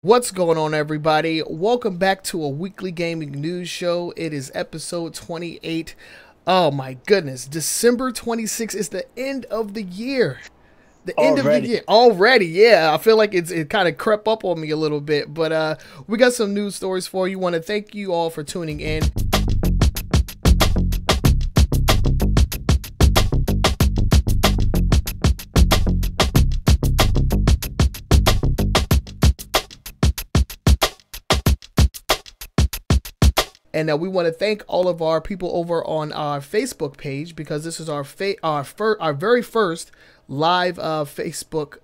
What's going on, everybody? Welcome back to a weekly gaming news show. It is episode 28. Oh my goodness, December 26th is the end of the year. The end of the year already. Yeah, I feel like it kind of crept up on me a little bit, but we got some news stories for you. Want to thank you all for tuning in. And we want to thank all of our people over on our Facebook page, because this is our very first live Facebook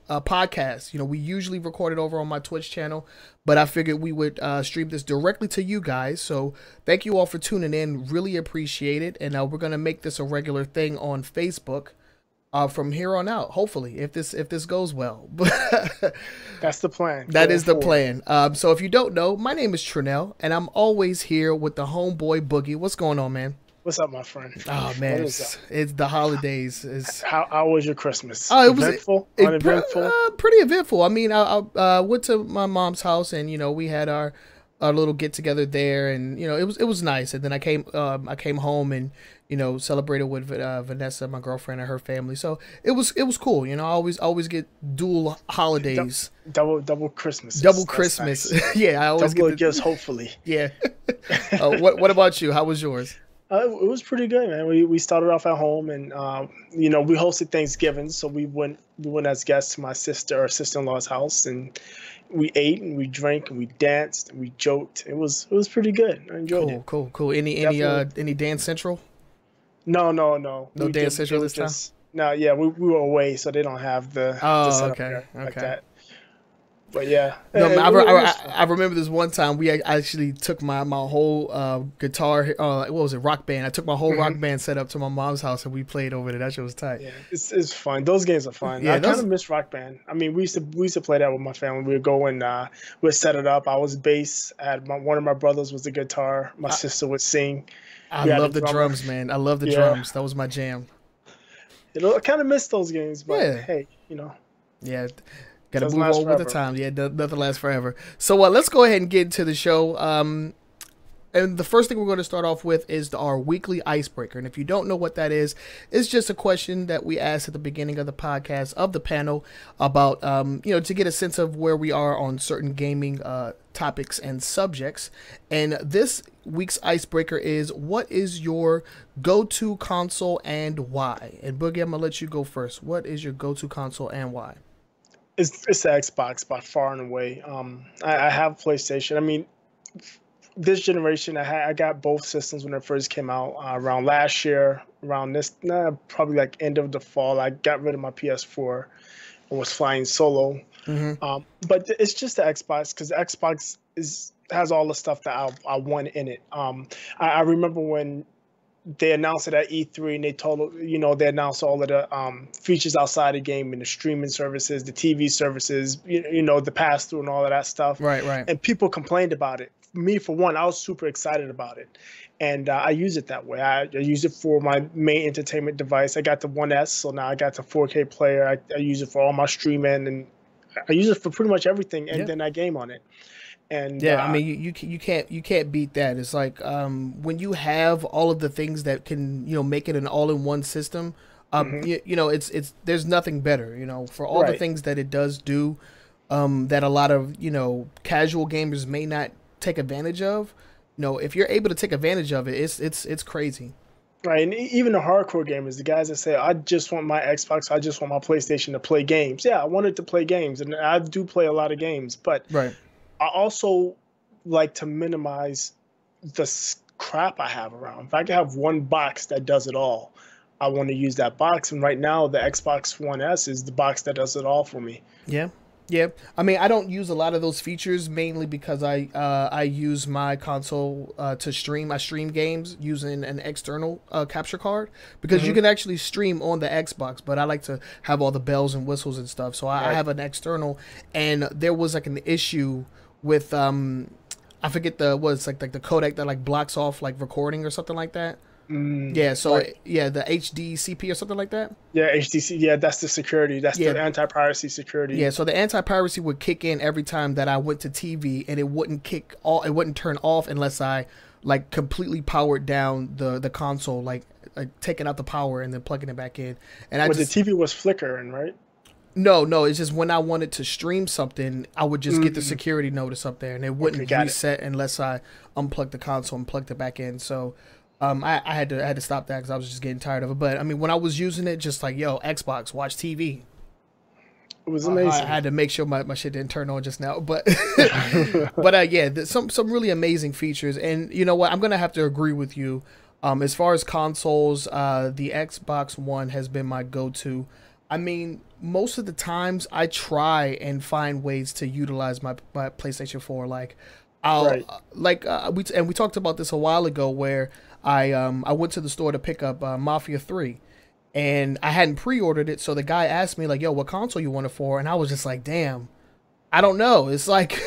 podcast. You know, we usually record it over on my Twitch channel, but I figured we would stream this directly to you guys. So thank you all for tuning in. Really appreciate it. And we're going to make this a regular thing on Facebook from here on out, hopefully, if this goes well. That's the plan. That is the plan. So if you don't know, my name is Trenell, and I'm always here with the homeboy Boogie. What's going on, man? What's up, my friend? Oh man, it's the holidays. How was your Christmas? It was eventful, uneventful. Pretty eventful. I mean, I went to my mom's house, and you know, we had our little get together there, and you know, it was nice. And then I came home and, you know, celebrated with Vanessa, my girlfriend, and her family. So it was cool. You know, I always get dual holidays. Double Christmas. Double Christmas. Nice. Yeah, I always get gifts. Hopefully. Yeah. What about you? How was yours? It was pretty good, man. We started off at home, and you know, we hosted Thanksgiving, so we went as guests to my sister-in-law's house, and we ate and we drank and we danced and we joked. It was pretty good. I enjoyed it. Cool. Any Dance Central? No. No Dance Central this time? No, yeah, we were away, so they don't have the setup there like that. But yeah, no, I remember this one time I actually took my whole guitar. What was it? Rock band. I took my whole rock band set up to my mom's house, and we played over there. That shit was tight. Yeah, it's fun. Those games are fun. Yeah, I kind of miss Rock Band. I mean, we used to play that with my family. We would go and we'd set it up. I was bass. One of my brothers was the guitar. My sister would sing. I love the drums, man. I love the drums. That was my jam. I kind of miss those games, but hey, you know. Yeah. Got to move on with the time. Yeah, nothing lasts forever. So let's go ahead and get into the show. And the first thing we're going to start off with is our weekly icebreaker. And if you don't know what that is, it's just a question that we ask at the beginning of the podcast of the panel about, you know, to get a sense of where we are on certain gaming topics and subjects. And this week's icebreaker is, what is your go-to console and why? And Boogie, I'm going to let you go first. What is your go-to console and why? It's the Xbox by far and away. I have PlayStation. I mean, this generation, I got both systems when it first came out. Around last year, around this, probably like end of the fall, I got rid of my PS4 and was flying solo. But it's just the Xbox, because the Xbox has all the stuff that I want in it. I remember when they announced it at E3, and they announced all of the features outside the game, and the streaming services, the TV services, you know, the pass through and all of that stuff. Right. And people complained about it. Me, for one, I was super excited about it, and I use it that way. I use it for my main entertainment device. I got the 1S, so now I got the 4K player. I use it for all my streaming, and I use it for pretty much everything, and then I game on it. And yeah, I mean, you can't beat that. It's like when you have all of the things that can, you know, make it an all-in-one system. You know, it's there's nothing better. You know, for all the things that it does do, that a lot of, you know, casual gamers may not take advantage of. You know, if you're able to take advantage of it, it's crazy. Right, and even the hardcore gamers, the guys that say, I just want my Xbox, I just want my PlayStation to play games. Yeah, I wanted to play games, and I do play a lot of games, but I also like to minimize the crap I have around. If I can have one box that does it all, I want to use that box. And right now, the Xbox One S is the box that does it all for me. Yeah. I mean, I don't use a lot of those features, mainly because I use my console to stream. I stream games using an external capture card, because you can actually stream on the Xbox, but I like to have all the bells and whistles and stuff. So I have an external, and there was like an issue with I forget like the codec that like blocks off like recording or something like that. Yeah, so Like, yeah, the HDCP or something like that. yeah, HTC. Yeah, that's the security. That's Yeah, the anti-piracy security. yeah. So the anti-piracy would kick in every time that I went to TV, and it wouldn't kick all. It wouldn't turn off unless I like completely powered down the console, like taking out the power and then plugging it back in. And I But the just TV was flickering, right? no, it's just when I wanted to stream something, I would just get the security notice up there, and it Okay, wouldn't got it. reset unless I unplugged the console and plugged it back in. So, I had to stop that because I was just getting tired of it. But I mean, when I was using it, just like yo, Xbox, watch TV. It was I amazing. had to make sure my shit didn't turn on just now, but yeah, some really amazing features, and you know what, I'm gonna have to agree with you. As far as consoles, the Xbox One has been my go-to. I mean, most of the times I try and find ways to utilize my PlayStation 4. Like, I'll Right. we talked about this a while ago where I went to the store to pick up Mafia 3, and I hadn't pre-ordered it, so the guy asked me like, "Yo, what console you want it for?" And I was just like, "Damn, I don't know." It's like,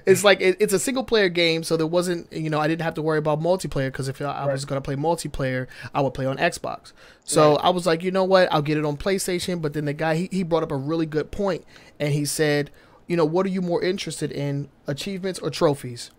it's a single player game, so there wasn't, I didn't have to worry about multiplayer because if I was gonna play multiplayer, I would play on Xbox. So I was like, you know what, I'll get it on PlayStation. But then the guy he brought up a really good point, and he said, what are you more interested in, achievements or trophies?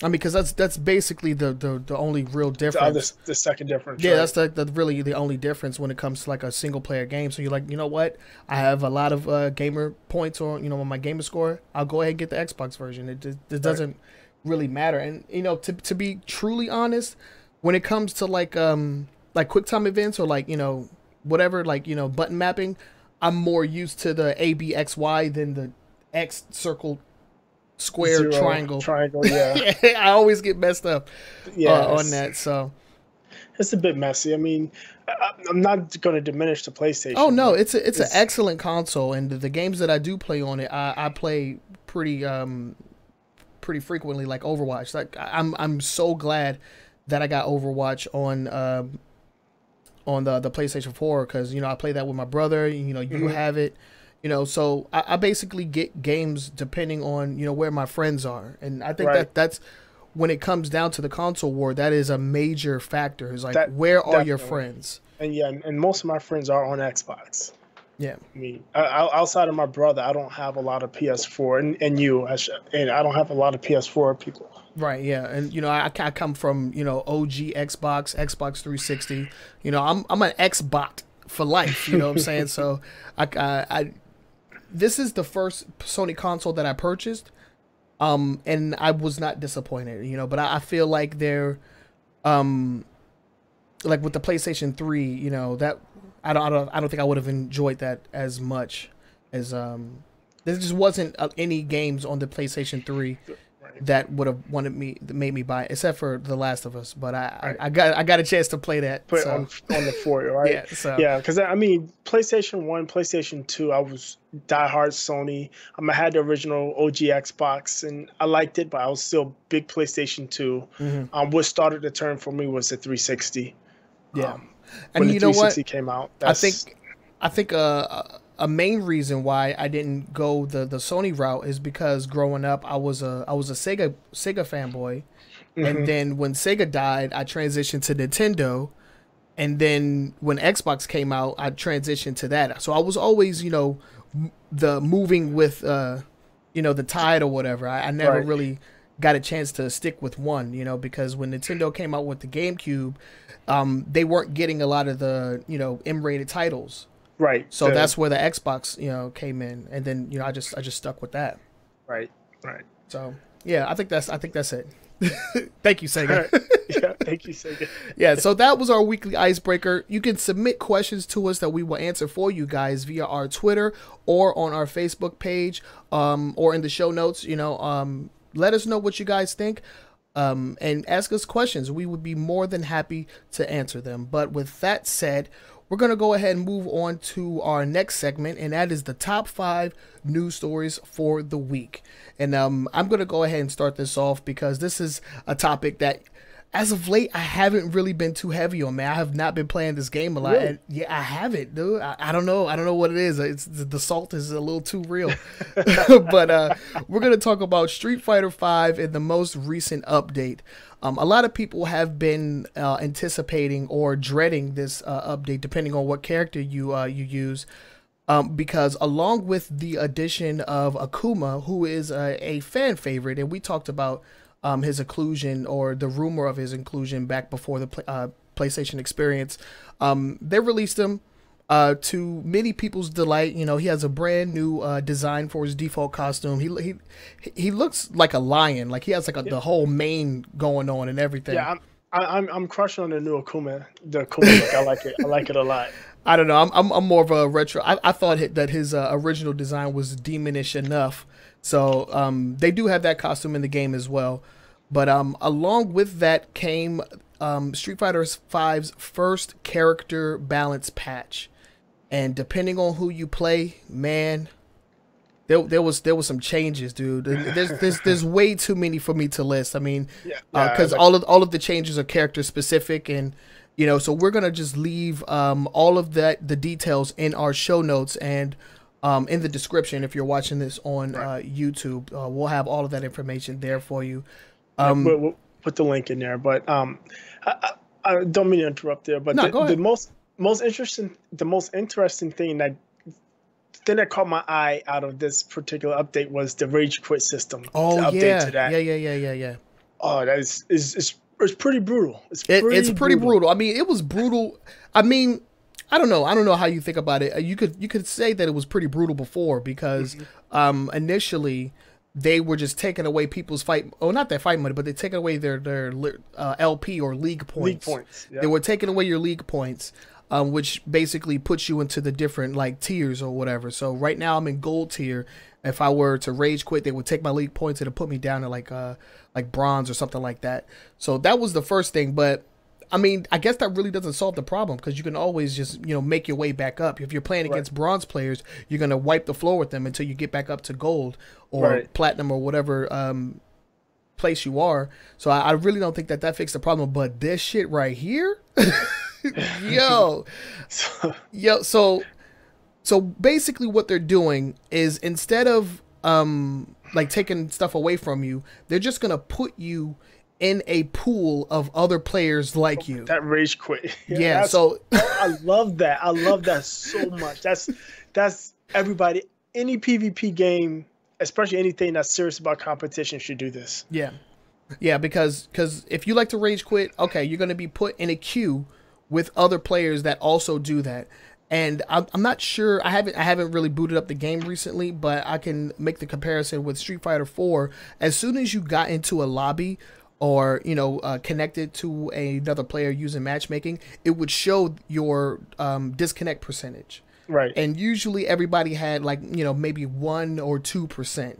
I mean, because that's basically the only real difference. The second difference. Yeah, Right? that's the really the only difference when it comes to like a single player game. So you're like, you know what? I have a lot of gamer points on on my gamer score. I'll go ahead and get the Xbox version. It doesn't really matter. And to be truly honest, when it comes to like QuickTime events or like whatever, like button mapping, I'm more used to the ABXY than the X circle square Zero triangle. triangle. Yeah. I always get messed up Yeah. on that. So. It's a bit messy. I mean, I'm not going to diminish the PlayStation. Oh no, it's an excellent console, and the games that I do play on it, I play pretty frequently, like Overwatch. Like I'm so glad that I got Overwatch on the PlayStation 4 because I play that with my brother. You have it. So I basically get games depending on where my friends are, and I think that's when it comes down to the console war, that is a major factor. Is like, where are your friends? And yeah, and most of my friends are on Xbox. Yeah. I mean, outside of my brother, I don't have a lot of PS4, and I don't have a lot of PS4 people. Right, yeah, and I come from OG Xbox 360. I'm an Xbot for life. You know what I'm saying? So I this is the first Sony console that I purchased. And I was not disappointed, but I feel like they're, like with the PlayStation 3, that I don't think I would have enjoyed that as much as, there just wasn't any games on the PlayStation 3 that would have made me buy it, except for The Last of Us. But I got a chance to play that. Put it on the 4, right? Yeah. So yeah, because I mean, PlayStation 1, PlayStation 2, I was diehard Sony. I had the original OG Xbox, and I liked it, but I was still big PlayStation 2. Mm-hmm. What started the turn for me was the 360. Yeah, and the 360 came out. I think a main reason why I didn't go the Sony route is because growing up I was a Sega fanboy, and then when Sega died, I transitioned to Nintendo, and then when Xbox came out, I transitioned to that. So I was always the moving with the tide or whatever. I never really got a chance to stick with one, because when Nintendo came out with the GameCube, they weren't getting a lot of the M-rated titles. Right. So that's where the Xbox, came in, and then I just stuck with that. Right. So yeah, I think that's it. Thank you, Sega. Yeah, thank you, Sega. Yeah, so that was our weekly icebreaker. You can submit questions to us that we will answer for you guys via our Twitter or on our Facebook page, or in the show notes. Let us know what you guys think. And ask us questions. We would be more than happy to answer them. But with that said, we're going to go ahead and move on to our next segment, and that is the top 5 news stories for the week. And I'm going to go ahead and start this off because this is a topic that As of late, I haven't really been too heavy on, man. I have not been playing this game a lot. Really? And yeah, I haven't, dude. I don't know. I don't know what it is. The salt is a little too real. But we're gonna talk about Street Fighter V and the most recent update. A lot of people have been anticipating or dreading this update, depending on what character you use. Because along with the addition of Akuma, who is a fan favorite, and we talked about his inclusion, or the rumor of his inclusion, back before the PlayStation experience. They released him to many people's delight. You know, he has a brand new design for his default costume. He looks like a lion. Like he has like the whole mane going on and everything. Yeah, I'm crushing on the new Akuma. The Akuma look, I like it. I like it a lot. I don't know. I'm more of a retro. I thought that his original design was demonish enough. So they do have that costume in the game as well. But along with that came Street Fighter V's first character balance patch. And depending on who you play, man, there was some changes, dude. There's way too many for me to list. I mean, because all of the changes are character specific, and you know, so we're gonna just leave all of the details in our show notes and in the description. If you're watching this on YouTube, we'll have all of that information there for you. We'll put the link in there. But I don't mean to interrupt there. But the most interesting thing that caught my eye out of this particular update was the rage quit system. Oh, the update to that. Yeah. Oh, that is it's pretty brutal. It's pretty brutal. I mean, it was brutal. I mean, I don't know how you think about it. You could say that it was pretty brutal before, because initially they were just taking away people's not their fight money, but they taking away their LP or league points. Yeah. They were taking away your league points, which basically puts you into the different like tiers or whatever. So right now I'm in gold tier. If I were to rage quit, they would take my league points and put me down to like bronze or something like that. So that was the first thing. But I mean, I guess that really doesn't solve the problem, because you can always just, you know, make your way back up. If you're playing against bronze players, you're going to wipe the floor with them until you get back up to gold or platinum or whatever place you are. So I really don't think that fixed the problem. But this shit right here, so basically what they're doing is, instead of like taking stuff away from you, they're just going to put you in a pool of other players like you. That rage quit. Yeah, so I love that. I love that so much. That's everybody. Any PvP game, especially anything that's serious about competition, should do this. Yeah, because if you like to rage quit, okay, you're going to be put in a queue with other players that also do that. And I'm not sure. I haven't really booted up the game recently, but I can make the comparison with Street Fighter 4. As soon as you got into a lobby, or, you know, connected to another player using matchmaking, it would show your disconnect percentage. Right. And usually everybody had, like, you know, maybe 1 or 2%.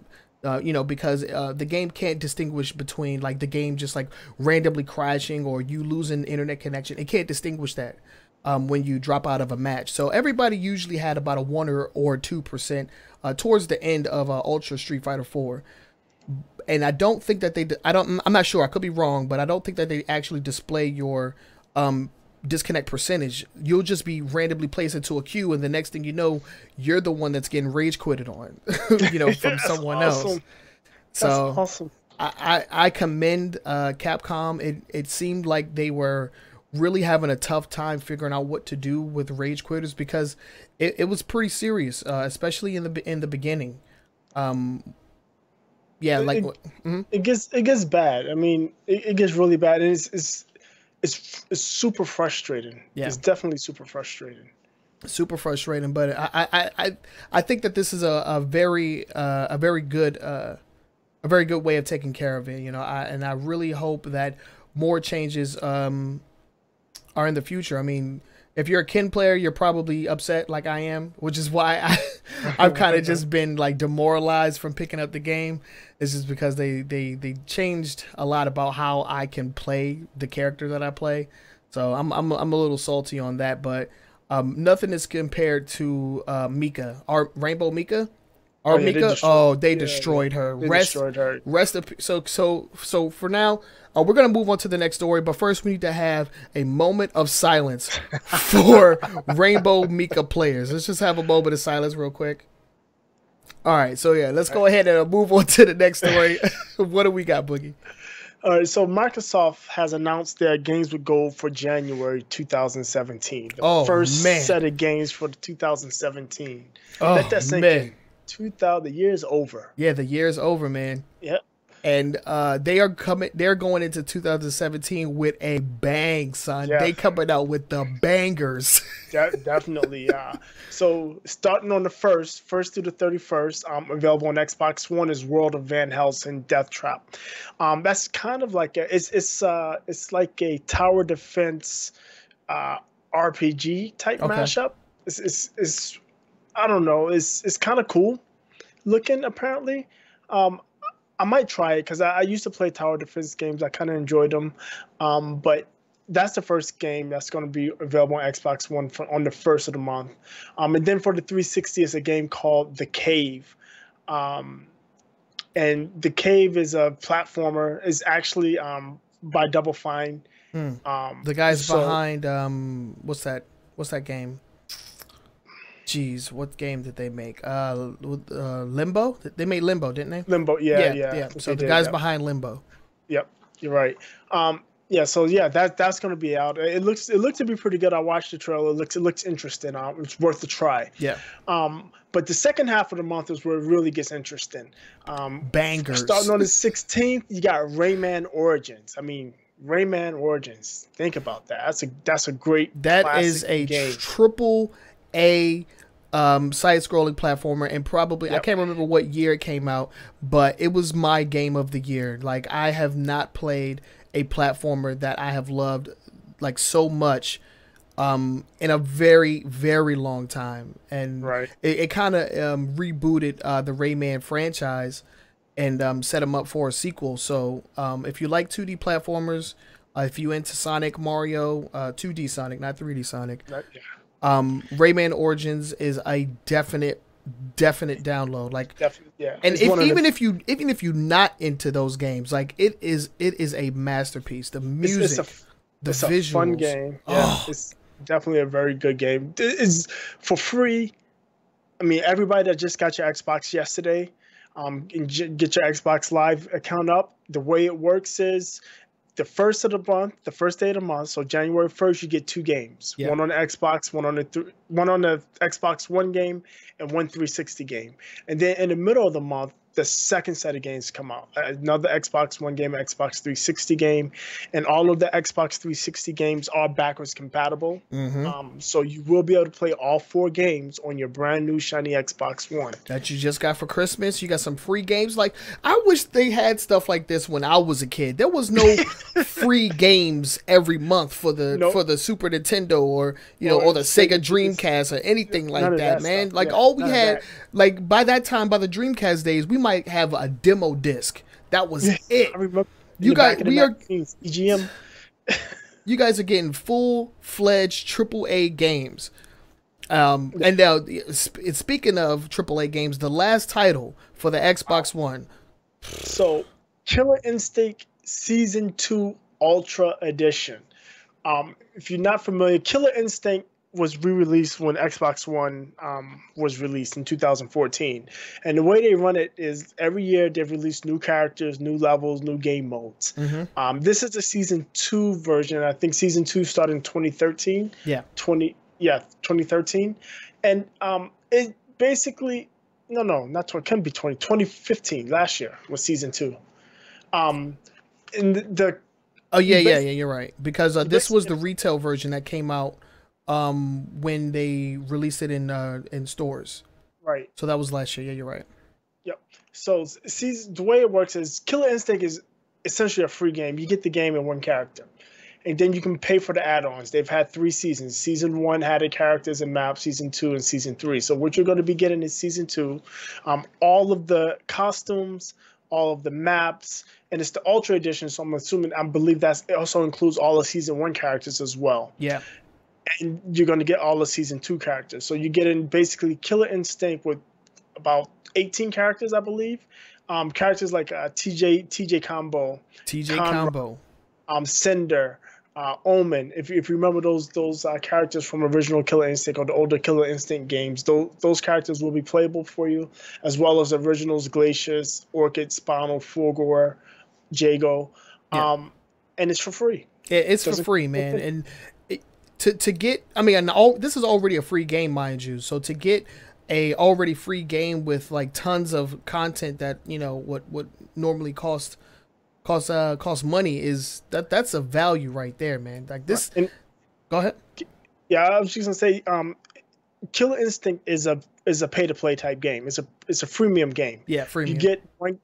You know, because the game can't distinguish between, like, the game just like randomly crashing or you losing internet connection. It can't distinguish that when you drop out of a match. So everybody usually had about a 1 or 2% towards the end of Ultra Street Fighter 4. And I don't think that I'm not sure, I could be wrong, but I don't think that they actually display your disconnect percentage. You'll just be randomly placed into a queue, and the next thing you know, you're the one that's getting rage quitted on, you know, from someone else. So that's awesome. I commend Capcom. It seemed like they were really having a tough time figuring out what to do with rage quitters, because it was pretty serious, especially in the beginning. Yeah, like it gets bad. I mean, it gets really bad, and it's super frustrating. Yeah, it's definitely super frustrating. Super frustrating, but I think that this is a very good way of taking care of it. You know, I really hope that more changes are in the future. I mean, if you're a Ken player, you're probably upset like I am, which is why I've kind of just been like demoralized from picking up the game. It's just because they changed a lot about how I can play the character that I play. So I'm a little salty on that, but nothing is compared to Mika, our Rainbow Mika. Or Mika? They destroyed her. They destroyed her. So for now, we're gonna move on to the next story. But first, we need to have a moment of silence for Rainbow Mika players. Let's just have a moment of silence, real quick. All right. So yeah, let's go ahead and move on to the next story. What do we got, Boogie? All right, so Microsoft has announced their games with gold for January 2017. The first set of games for 2017. Let that sink in. The year's over. Yeah, the year's over, man. Yep. And they're going into 2017 with a bang, son. Yeah. They coming out with the bangers. Definitely, yeah. So starting on the first through the 31st, available on Xbox One is World of Van Helsing Death Trap. That's kind of like it's like a tower defense RPG type mashup. It's I don't know. It's kind of cool looking apparently. I might try it because I used to play tower defense games. I kind of enjoyed them. But that's the first game that's going to be available on Xbox One on the first of the month. And then for the 360, it's a game called The Cave. And The Cave is a platformer. It's actually by Double Fine. The guys behind what's that game? Jeez, what game did they make? Limbo? They made Limbo, didn't they? Limbo, yeah. So the guys behind Limbo. Yep, you're right. That's going to be out. It looked to be pretty good. I watched the trailer. It looks interesting. It's worth a try. Yeah. But the second half of the month is where it really gets interesting. Bangers. Starting on the 16th, you got Rayman Origins. I mean, Rayman Origins. Think about that. That's a great. That is a triple A side-scrolling platformer, and probably I can't remember what year it came out, but it was my game of the year. Like, I have not played a platformer that I have loved like so much in a very, very long time, and it kind of rebooted the Rayman franchise and set them up for a sequel. So if you like 2D platformers, if you into Sonic, Mario, 2D Sonic, not 3D Sonic. Rayman Origins is a definite download. Like, and even if you're not into those games, like it is a masterpiece. The music, the visuals, a fun game. Yeah, it's definitely a very good game. It's for free. I mean, everybody that just got your Xbox yesterday, get your Xbox Live account up. The way it works is, the first of the month, the first day of the month, so January 1st, you get 2 games. One on the Xbox, one on the Xbox One game, and one 360 game. And then in the middle of the month, the second set of games come out. Another Xbox One game, Xbox 360 game, and all of the Xbox 360 games are backwards compatible. So you will be able to play all 4 games on your brand new shiny Xbox One that you just got for Christmas. You got some free games. Like, I wish they had stuff like this when I was a kid. There was no free games every month for the Super Nintendo or or the Sega Dreamcast or anything like that, man. Like, all we had, like, by that time, by the Dreamcast days, we might have a demo disc. That was it. I remember you guys, EGM. You guys are getting full-fledged AAA games. And now, speaking of AAA games, the last title for the Xbox One. So, Killer Instinct Season 2 Ultra Edition. If you're not familiar, Killer Instinct was re-released when Xbox One was released in 2014. And the way they run it is every year they've released new characters, new levels, new game modes. This is the Season 2 version. I think Season 2 started in 2013. 2013. And it basically, not 20, couldn't be 2015, last year was Season 2. And you're right. Because this was the retail version that came out when they released it in stores. Right. So that was last year. Yeah, you're right. Yep. So the way it works is Killer Instinct is essentially a free game. You get the game in one character. And then you can pay for the add-ons. They've had 3 seasons. Season 1 had the characters and maps, Season 2 and Season 3. So what you're going to be getting in Season 2, all of the costumes, all of the maps, and it's the Ultra Edition, so I believe that also includes all the Season 1 characters as well. Yeah. And you're going to get all the Season 2 characters. So you're getting basically Killer Instinct with about 18 characters, I believe. Characters like TJ Combo, TJ Conrad, Combo, Cinder, Omen. If you remember those characters from original Killer Instinct or the older Killer Instinct games, those characters will be playable for you, as well as originals Glacius, Orchid, Spinal, Fulgor, Jago, and it's for free. Yeah, it's for free, man. And to get, I mean, this is already a free game, mind you. So to get a already free game with like tons of content that what normally costs money that's a value right there, man. Like this. Go ahead. Yeah, I was just gonna say, Killer Instinct is a pay to play type game. It's a freemium game. Yeah, freemium.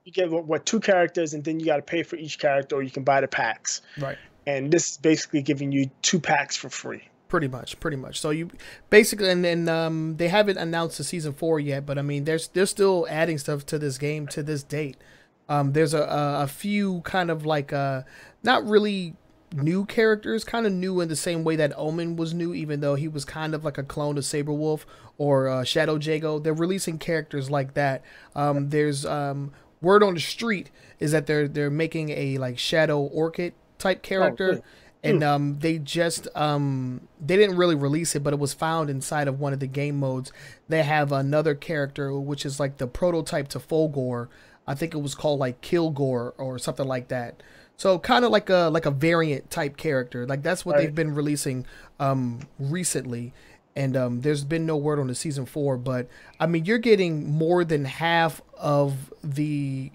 You get what 2 characters, and then you got to pay for each character, or you can buy the packs. Right. And this is basically giving you 2 packs for free. Pretty much. So you basically, and then they haven't announced the season 4 yet, but I mean, they're still adding stuff to this game to this date. There's a few kind of like not really new characters, kind of new in the same way that Omen was new, even though he was kind of like a clone of Saberwolf or Shadow Jago. They're releasing characters like that. There's word on the street is that they're making a like Shadow Orchid type character. Oh, and they just they didn't really release it, but it was found inside of one of the game modes. They have another character which is like the prototype to Fulgor. I think it was called like Kilgore or something like that. So kind of like a variant type character. Like that's what they've been releasing recently. And there's been no word on the season 4, but I mean, you're getting more than half of the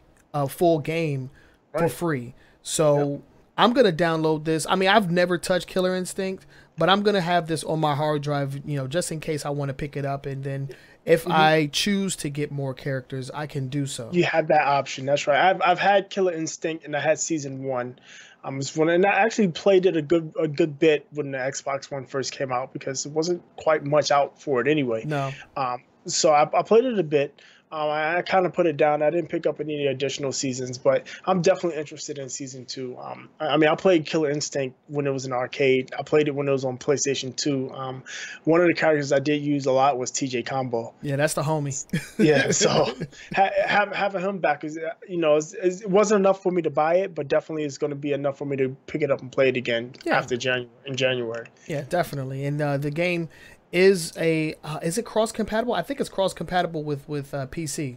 full game for free. So I'm going to download this. I mean, I've never touched Killer Instinct, but I'm going to have this on my hard drive, just in case I want to pick it up. And then if I choose to get more characters, I can do so. You have that option. That's right. I've had Killer Instinct, and I had season 1. And I actually played it a good bit when the Xbox One first came out, because it wasn't quite much out for it anyway. No. So I played it a bit. I kind of put it down. I didn't pick up any additional seasons, but I'm definitely interested in season 2. I mean, I played Killer Instinct when it was an arcade. I played it when it was on PlayStation 2. One of the characters I did use a lot was TJ Combo. Yeah, that's the homie. Yeah, so having him back is, it wasn't enough for me to buy it, but definitely it's going to be enough for me to pick it up and play it again after January. Yeah, definitely. And the game is it cross compatible? I think it's cross compatible with PC.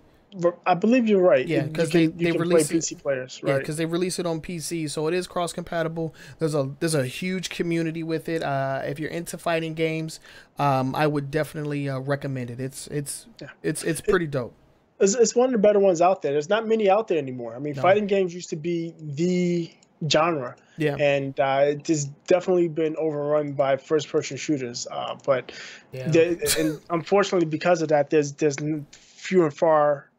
I believe you're right. Yeah, because they release PC players, right? Yeah, because they release it on PC, so it is cross compatible. There's a huge community with it. If you're into fighting games, I would definitely recommend it. It's pretty dope. It's one of the better ones out there. There's not many out there anymore. I mean, fighting games used to be the genre. Yeah, and it's definitely been overrun by first-person shooters. But and unfortunately, because of that, there's few and far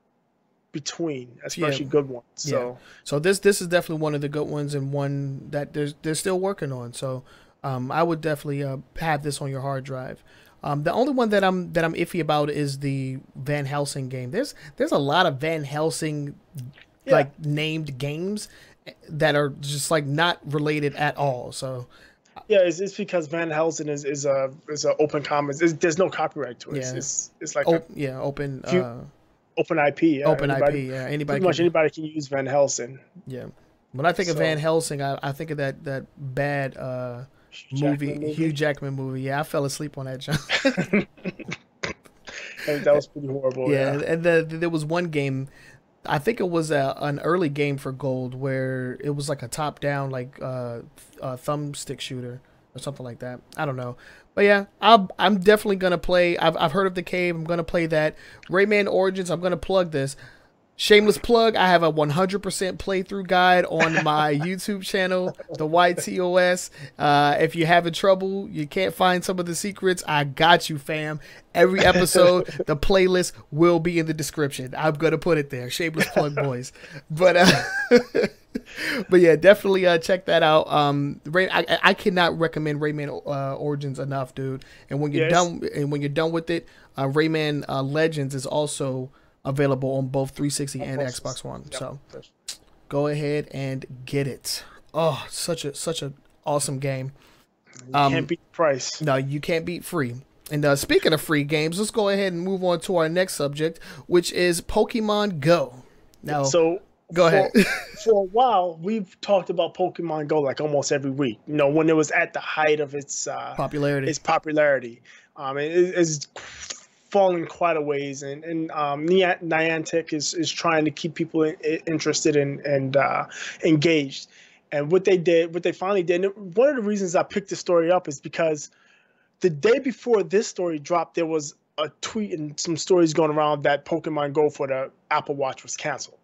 between, especially good ones. So this is definitely one of the good ones, and one that they're still working on. So I would definitely have this on your hard drive. The only one that I'm iffy about is the Van Helsing game. There's a lot of Van Helsing like named games that are just like not related at all. So it's because Van Helsing is a open commons. There's no copyright to it. It's like open IP. Open IP. Yeah, anybody can use Van Helsing. Yeah. When I think of Van Helsing, I think of that bad Hugh Jackman movie. Yeah, I fell asleep on that jump. That was pretty horrible. Yeah, and there was one game, I think it was an early game for Gold, where it was like a top-down like thumbstick shooter or something like that. I don't know, but yeah, I'm definitely gonna play. I've heard of the Cave. I'm gonna play that. Rayman Origins. I'm gonna plug this. Shameless plug, I have a 100% playthrough guide on my YouTube channel, the YTOS. If you're having trouble, you can't find some of the secrets, I got you, fam. Every episode, the playlist will be in the description. I'm going to put it there. Shameless plug, boys. But yeah, definitely check that out. I cannot recommend Rayman Origins enough, dude. And when you're done with it, Rayman Legends is also available on both 360 and Xbox One. So go ahead and get it. Oh, such a awesome game. You can't beat the price. No, you can't beat free. And speaking of free games, let's go ahead and move on to our next subject, which is Pokemon Go. Now, so go ahead. For a while, we've talked about Pokemon Go like almost every week. You know, when it was at the height of its Popularity. It's falling quite a ways, and Niantic is trying to keep people interested and engaged. And what they finally did, and one of the reasons I picked this story up is because the day before this story dropped, there was a tweet and some stories going around that Pokemon Go for the Apple Watch was canceled.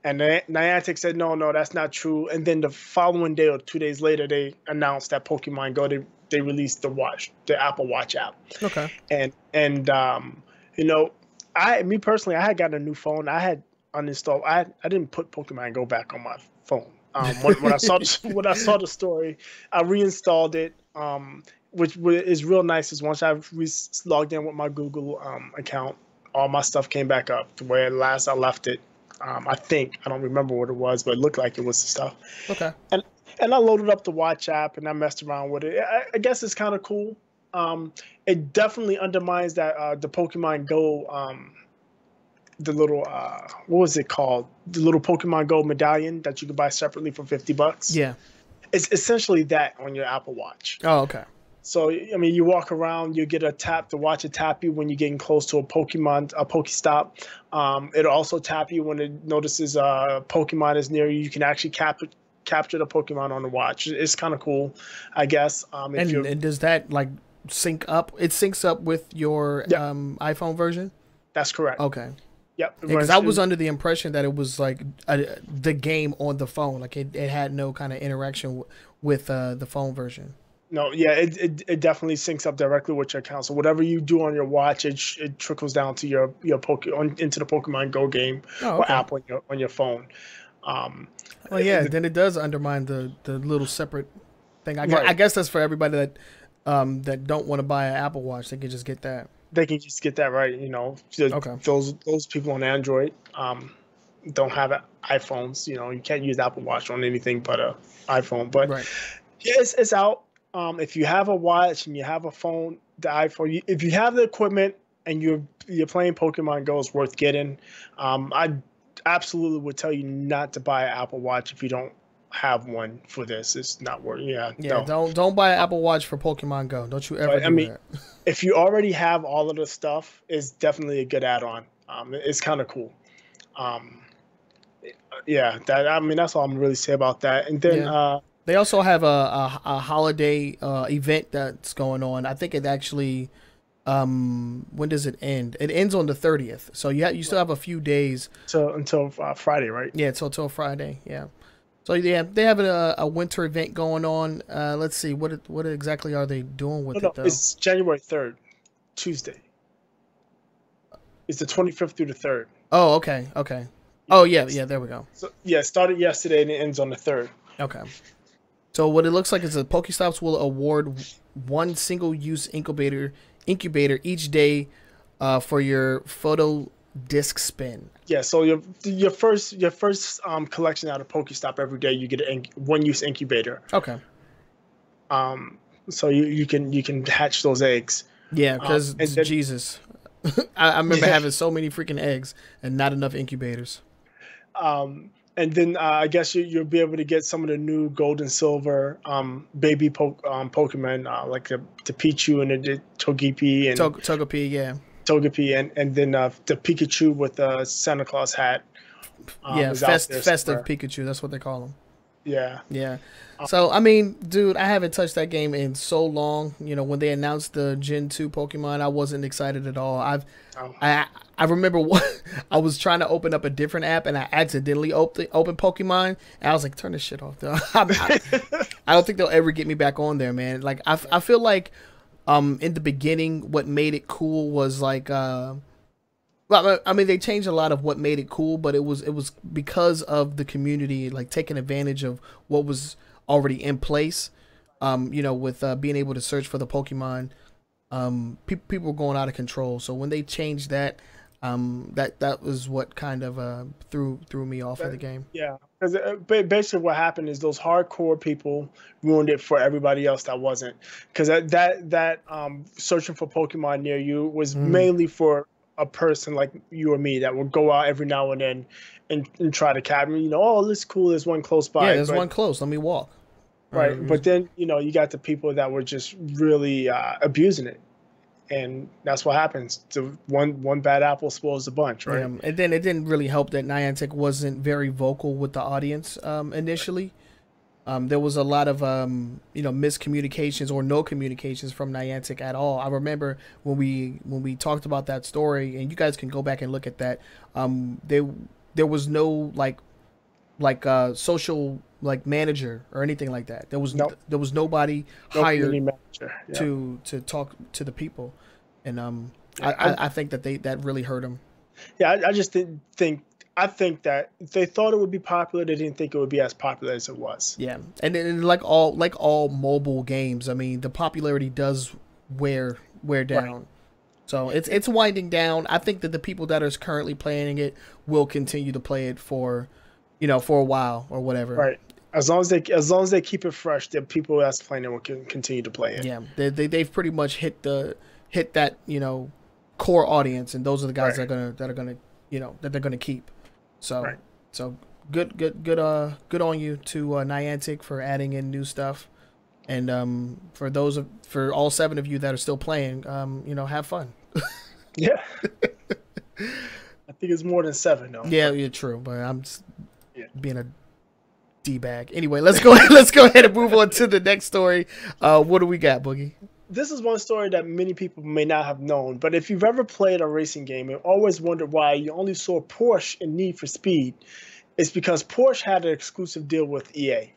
And Niantic said, no, that's not true. And then the following day or 2 days later, they announced that Pokemon Go, they released the Apple Watch app. Okay. And you know, me personally, I had gotten a new phone. I had uninstalled. I didn't put Pokemon Go back on my phone. When I saw the story, I reinstalled it. Which is real nice is once I logged in with my Google account, all my stuff came back up to where last I left it. I don't remember what it was, but it looked like it was the stuff. Okay. And I loaded up the Watch app and I messed around with it. I guess it's kind of cool. It definitely undermines that the Pokemon Go, the little what was it called? The little Pokemon Go medallion that you could buy separately for $50. Yeah. It's essentially that on your Apple Watch. Oh, okay. So, I mean, you walk around, you get the watch will tap you when you're getting close to a Pokestop. It'll also tap you when it notices a Pokemon is near you. You can actually capture the Pokemon on the watch. It's kind of cool, I guess. And does that like sync up? It syncs up with your iPhone version? That's correct. Okay. Yep. Because I was under the impression that it was like the game on the phone. Like it had no kind of interaction with the phone version. No, yeah, it definitely syncs up directly with your account. So whatever you do on your watch, it trickles down to your into the Pokemon Go game or app on your phone. Well, yeah, then it does undermine the little separate thing. I guess that's for everybody that don't want to buy an Apple Watch. They can just get that. They can just get that, right. You know, those people on Android don't have iPhones. You know, you can't use Apple Watch on anything but a iPhone. But yeah, it's out. If you have a watch and you have a phone, the iPhone, if you have the equipment and you're playing Pokemon Go, it's worth getting. I absolutely would tell you not to buy an Apple Watch if you don't have one for this. It's not worth. Yeah. No. Don't buy an Apple Watch for Pokemon Go. Don't you ever do that. If you already have all of the stuff, it's definitely a good add-on. It's kind of cool. Yeah. That's all I'm really say about that. And then. They also have a holiday event that's going on. I think it actually, when does it end? It ends on the 30th. So you still have a few days. Until Friday, right? Yeah, until Friday. Yeah. So yeah, they have a winter event going on. Let's see, what exactly are they doing with it though? It's January 3rd, Tuesday. It's the 25th through the 3rd. Oh, okay. Oh yeah, there we go. So yeah, it started yesterday and it ends on the 3rd. Okay. So what it looks like is the Pokestops will award one single-use incubator each day for your photo disc spin. Yeah, so your first collection out of Pokestop every day, you get a one-use incubator. Okay. So you can hatch those eggs. Yeah, because Jesus, I remember having so many freaking eggs and not enough incubators. And then I guess you'll be able to get some of the new gold and silver baby Pokemon, like the Pichu and the Togepi and Togepi, yeah. Togepi and then the Pikachu with the Santa Claus hat. Festive Pikachu. That's what they call them. Yeah. So I mean, dude, I haven't touched that game in so long. You know, when they announced the Gen 2 Pokemon, I wasn't excited at all. I remember I was trying to open up a different app and I accidentally opened Pokemon and I was like, turn this shit off, though. I don't think they'll ever get me back on there, man. Like I feel like in the beginning, what made it cool was like well, I mean, they changed a lot of what made it cool, but it was because of the community, like taking advantage of what was already in place. You know, with being able to search for the Pokemon, people were going out of control. So when they changed that, That was what kind of threw me off of the game. Yeah, because basically what happened is those hardcore people ruined it for everybody else that wasn't. Because that searching for Pokemon near you was mainly for a person like you or me that would go out every now and then and try to catch me. Oh, this is cool. There's one close by. Yeah, there's one close. Let me walk. Right, but then you got the people that were just really abusing it. And that's what happens. One bad apple spoils the bunch, right? Yeah, and then it didn't really help that Niantic wasn't very vocal with the audience initially. There was a lot of miscommunications or no communications from Niantic at all. I remember when we talked about that story, and you guys can go back and look at that. There was no social manager or anything like that. There was nobody hired to talk to the people, and I think that really hurt them. Yeah, I just didn't think. I think that if they thought it would be popular, they didn't think it would be as popular as it was. Yeah, and then like all mobile games, I mean, the popularity does wear down. Right. So it's winding down. I think that the people that are currently playing it will continue to play it for a while or whatever. Right. As long as they keep it fresh, the people that's playing it will continue to play it. Yeah, they've pretty much hit that core audience, and those are the guys that are gonna that they're gonna keep. So so good on you to Niantic for adding in new stuff, and for all 7 of you that are still playing, have fun. Yeah, I think it's more than 7 though. Yeah, you're true, but I'm just being a D-bag. Anyway, let's go ahead and move on to the next story. What do we got, Boogie? This is one story that many people may not have known, but if you've ever played a racing game and always wondered why you only saw Porsche in Need for Speed, it's because Porsche had an exclusive deal with EA.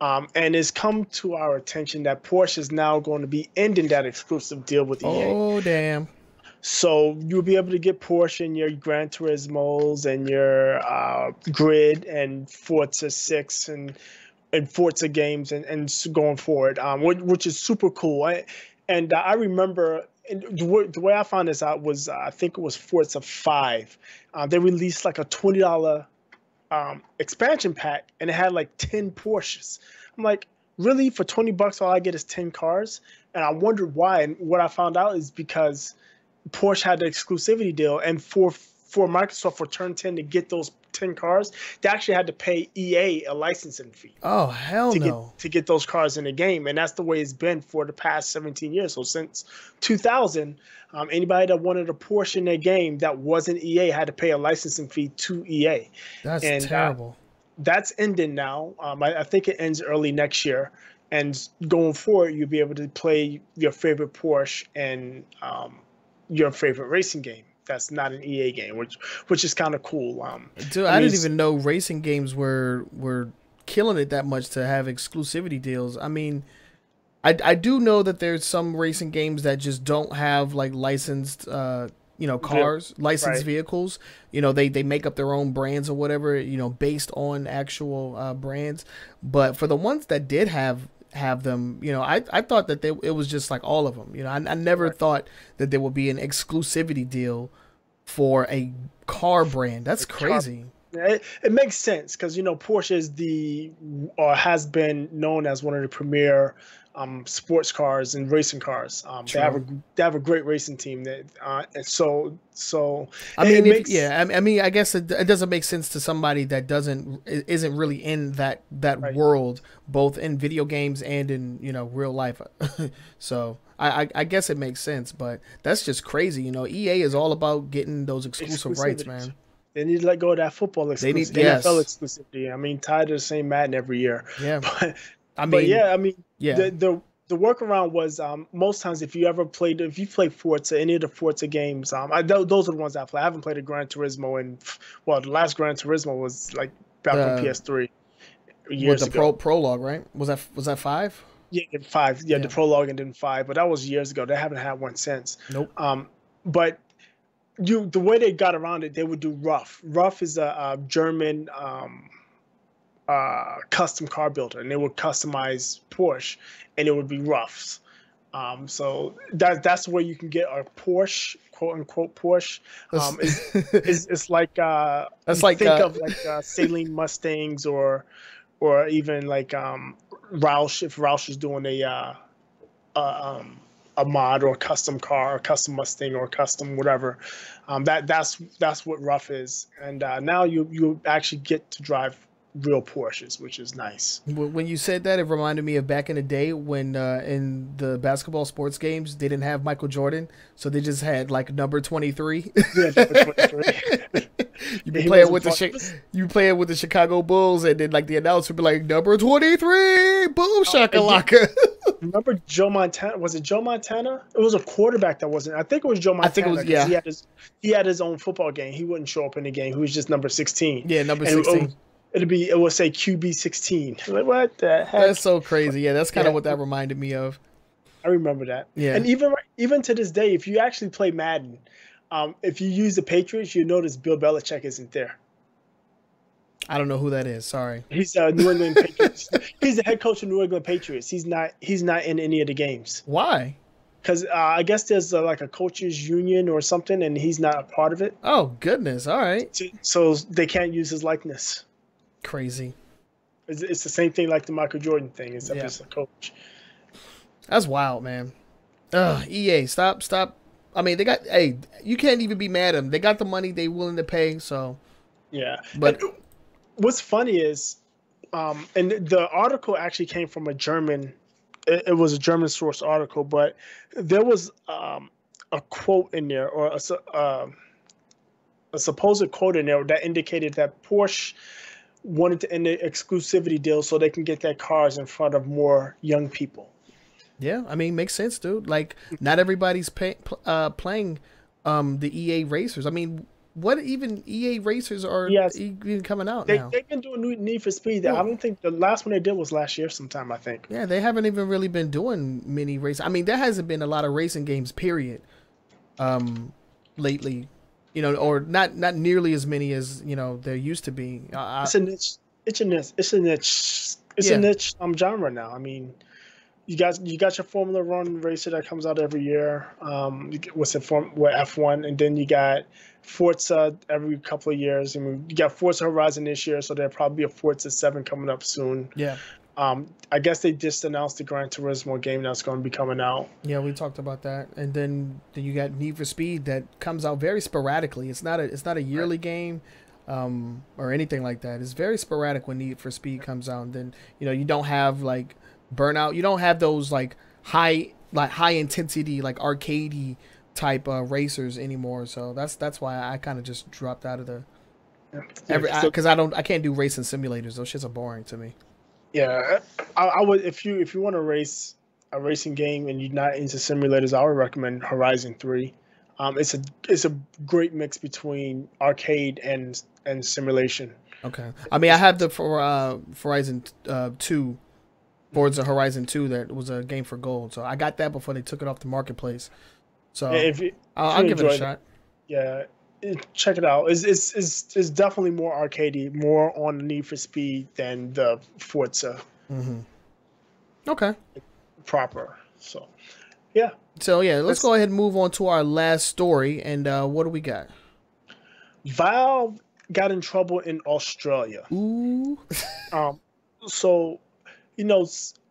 And it's come to our attention that Porsche is now going to be ending that exclusive deal with EA. Oh, damn. So you'll be able to get Porsche in your Gran Turismos and your Grid and Forza 6 and Forza games and going forward, which is super cool. I remember the way I found this out was I think it was Forza 5. They released like a $20 expansion pack, and it had like 10 Porsches. I'm like, really? For $20, all I get is 10 cars? And I wondered why. And what I found out is because Porsche had the exclusivity deal, and for Microsoft for Turn 10 to get those 10 cars, they actually had to pay EA a licensing fee. Oh, hell no. To get those cars in the game. And that's the way it's been for the past 17 years. So since 2000, anybody that wanted a Porsche in their game that wasn't EA had to pay a licensing fee to EA. That's terrible. That's ending now. I think it ends early next year. And going forward, you'll be able to play your favorite Porsche and your favorite racing game. That's not an EA game, which is kind of cool. Dude, I didn't even know racing games were killing it that much to have exclusivity deals. I mean, I do know that there's some racing games that just don't have like licensed cars, licensed vehicles. They make up their own brands or whatever, based on actual brands. But for the ones that did have them, I thought that it was just like all of them. I never thought that there would be an exclusivity deal for a car brand. That's crazy. It makes sense because Porsche is has been known as one of the premier sports cars and racing cars. They have a great racing team. I guess it doesn't make sense to somebody that isn't really in that world, both in video games and in real life. So I guess it makes sense, but that's just crazy. EA is all about getting those exclusive rights, man. They need to let go of that football exclusivity. NFL exclusivity. I mean, tied to the same Madden every year. Yeah, the workaround was most times if you played Forza, any of the Forza games, those are the ones I play. I haven't played a Gran Turismo the last Gran Turismo was like back on PS3 years ago. Prologue, right? Was that 5? Yeah, 5. Yeah, the Prologue and then 5, but that was years ago. They haven't had one since. Nope. But the way they got around it, they would do Rough. Rough is a German custom car builder, and they would customize Porsche, and it would be Roughs. So that's where you can get a Porsche, quote unquote Porsche. It's like That's you like think of like Saline Mustangs or even like Roush, if Roush is doing uh, um, a mod or a custom car, or custom Mustang or custom whatever. That's what rough is, and now you actually get to drive real Porsches, which is nice. when you said that, it reminded me of back in the day when in the basketball sports games they didn't have Michael Jordan, so they just had like number 23. Yeah, number 23. You be playing with the Chicago Bulls, and then like the announcer would be like number 23, boom shakalaka. Remember Joe Montana? Was it Joe Montana? It was a quarterback that wasn't. I think it was Joe Montana. I think it was, yeah. He had his own football game. He wouldn't show up in the game. He was just number 16. Yeah, number 16. It would say QB 16. Like, what the heck? That's so crazy. Yeah, that's kind of what that reminded me of. I remember that. Yeah. And even to this day, if you actually play Madden, if you use the Patriots, you notice Bill Belichick isn't there. I don't know who that is. Sorry. He's New England Patriots. He's the head coach of New England Patriots. He's not in any of the games. Why? Because I guess there's like a coaches union or something, and he's not a part of it. Oh goodness! All right. So they can't use his likeness. Crazy. It's the same thing like the Michael Jordan thing, except it's a coach. That's wild, man. EA, stop. I mean, you can't even be mad at them. They got the money they willing to pay, so. Yeah. But and what's funny is, and the article actually came from a German. It was a German source article, but there was a quote in there, or a supposed quote in there that indicated that Porsche wanted to end the exclusivity deal so they can get their cars in front of more young people. Yeah, I mean, makes sense, dude. Like, not everybody's playing the EA racers. I mean, what even EA racers are even coming out now? They've been doing Need for Speed. I don't think the last one they did was last year sometime, I think. Yeah, they haven't even really been doing many races. I mean, there hasn't been a lot of racing games, period, lately. You know, or not nearly as many as, you know, there used to be. It's a niche. It's a niche genre now. I mean, you got your Formula One racer that comes out every year. What's it for? F1, and then you got Forza every couple of years. I mean, you got Forza Horizon this year, so there'll probably be a Forza 7 coming up soon. Yeah. I guess they just announced the Gran Turismo game that's going to be coming out. Yeah, we talked about that, and then you got Need for Speed that comes out very sporadically. It's not a yearly game, or anything like that. It's very sporadic when Need for Speed comes out. And then you don't have like Burnout. You don't have those like high intensity like arcadey type racers anymore. So that's why I kind of just dropped out of the because I can't do racing simulators. Those shits are boring to me. Yeah, I would if you want to race a racing game and you're not into simulators, I would recommend Horizon 3. It's a great mix between arcade and simulation. Okay, I mean I have the Horizon 2, Forza Horizon 2 that was a game for gold, so I got that before they took it off the marketplace. So I'll give it a shot. Yeah. Check it out. It's definitely more arcadey, more on Need for Speed than the Forza. Mm-hmm. Okay. Proper. So, yeah. Let's go ahead and move on to our last story. And what do we got? Valve got in trouble in Australia. Ooh. So,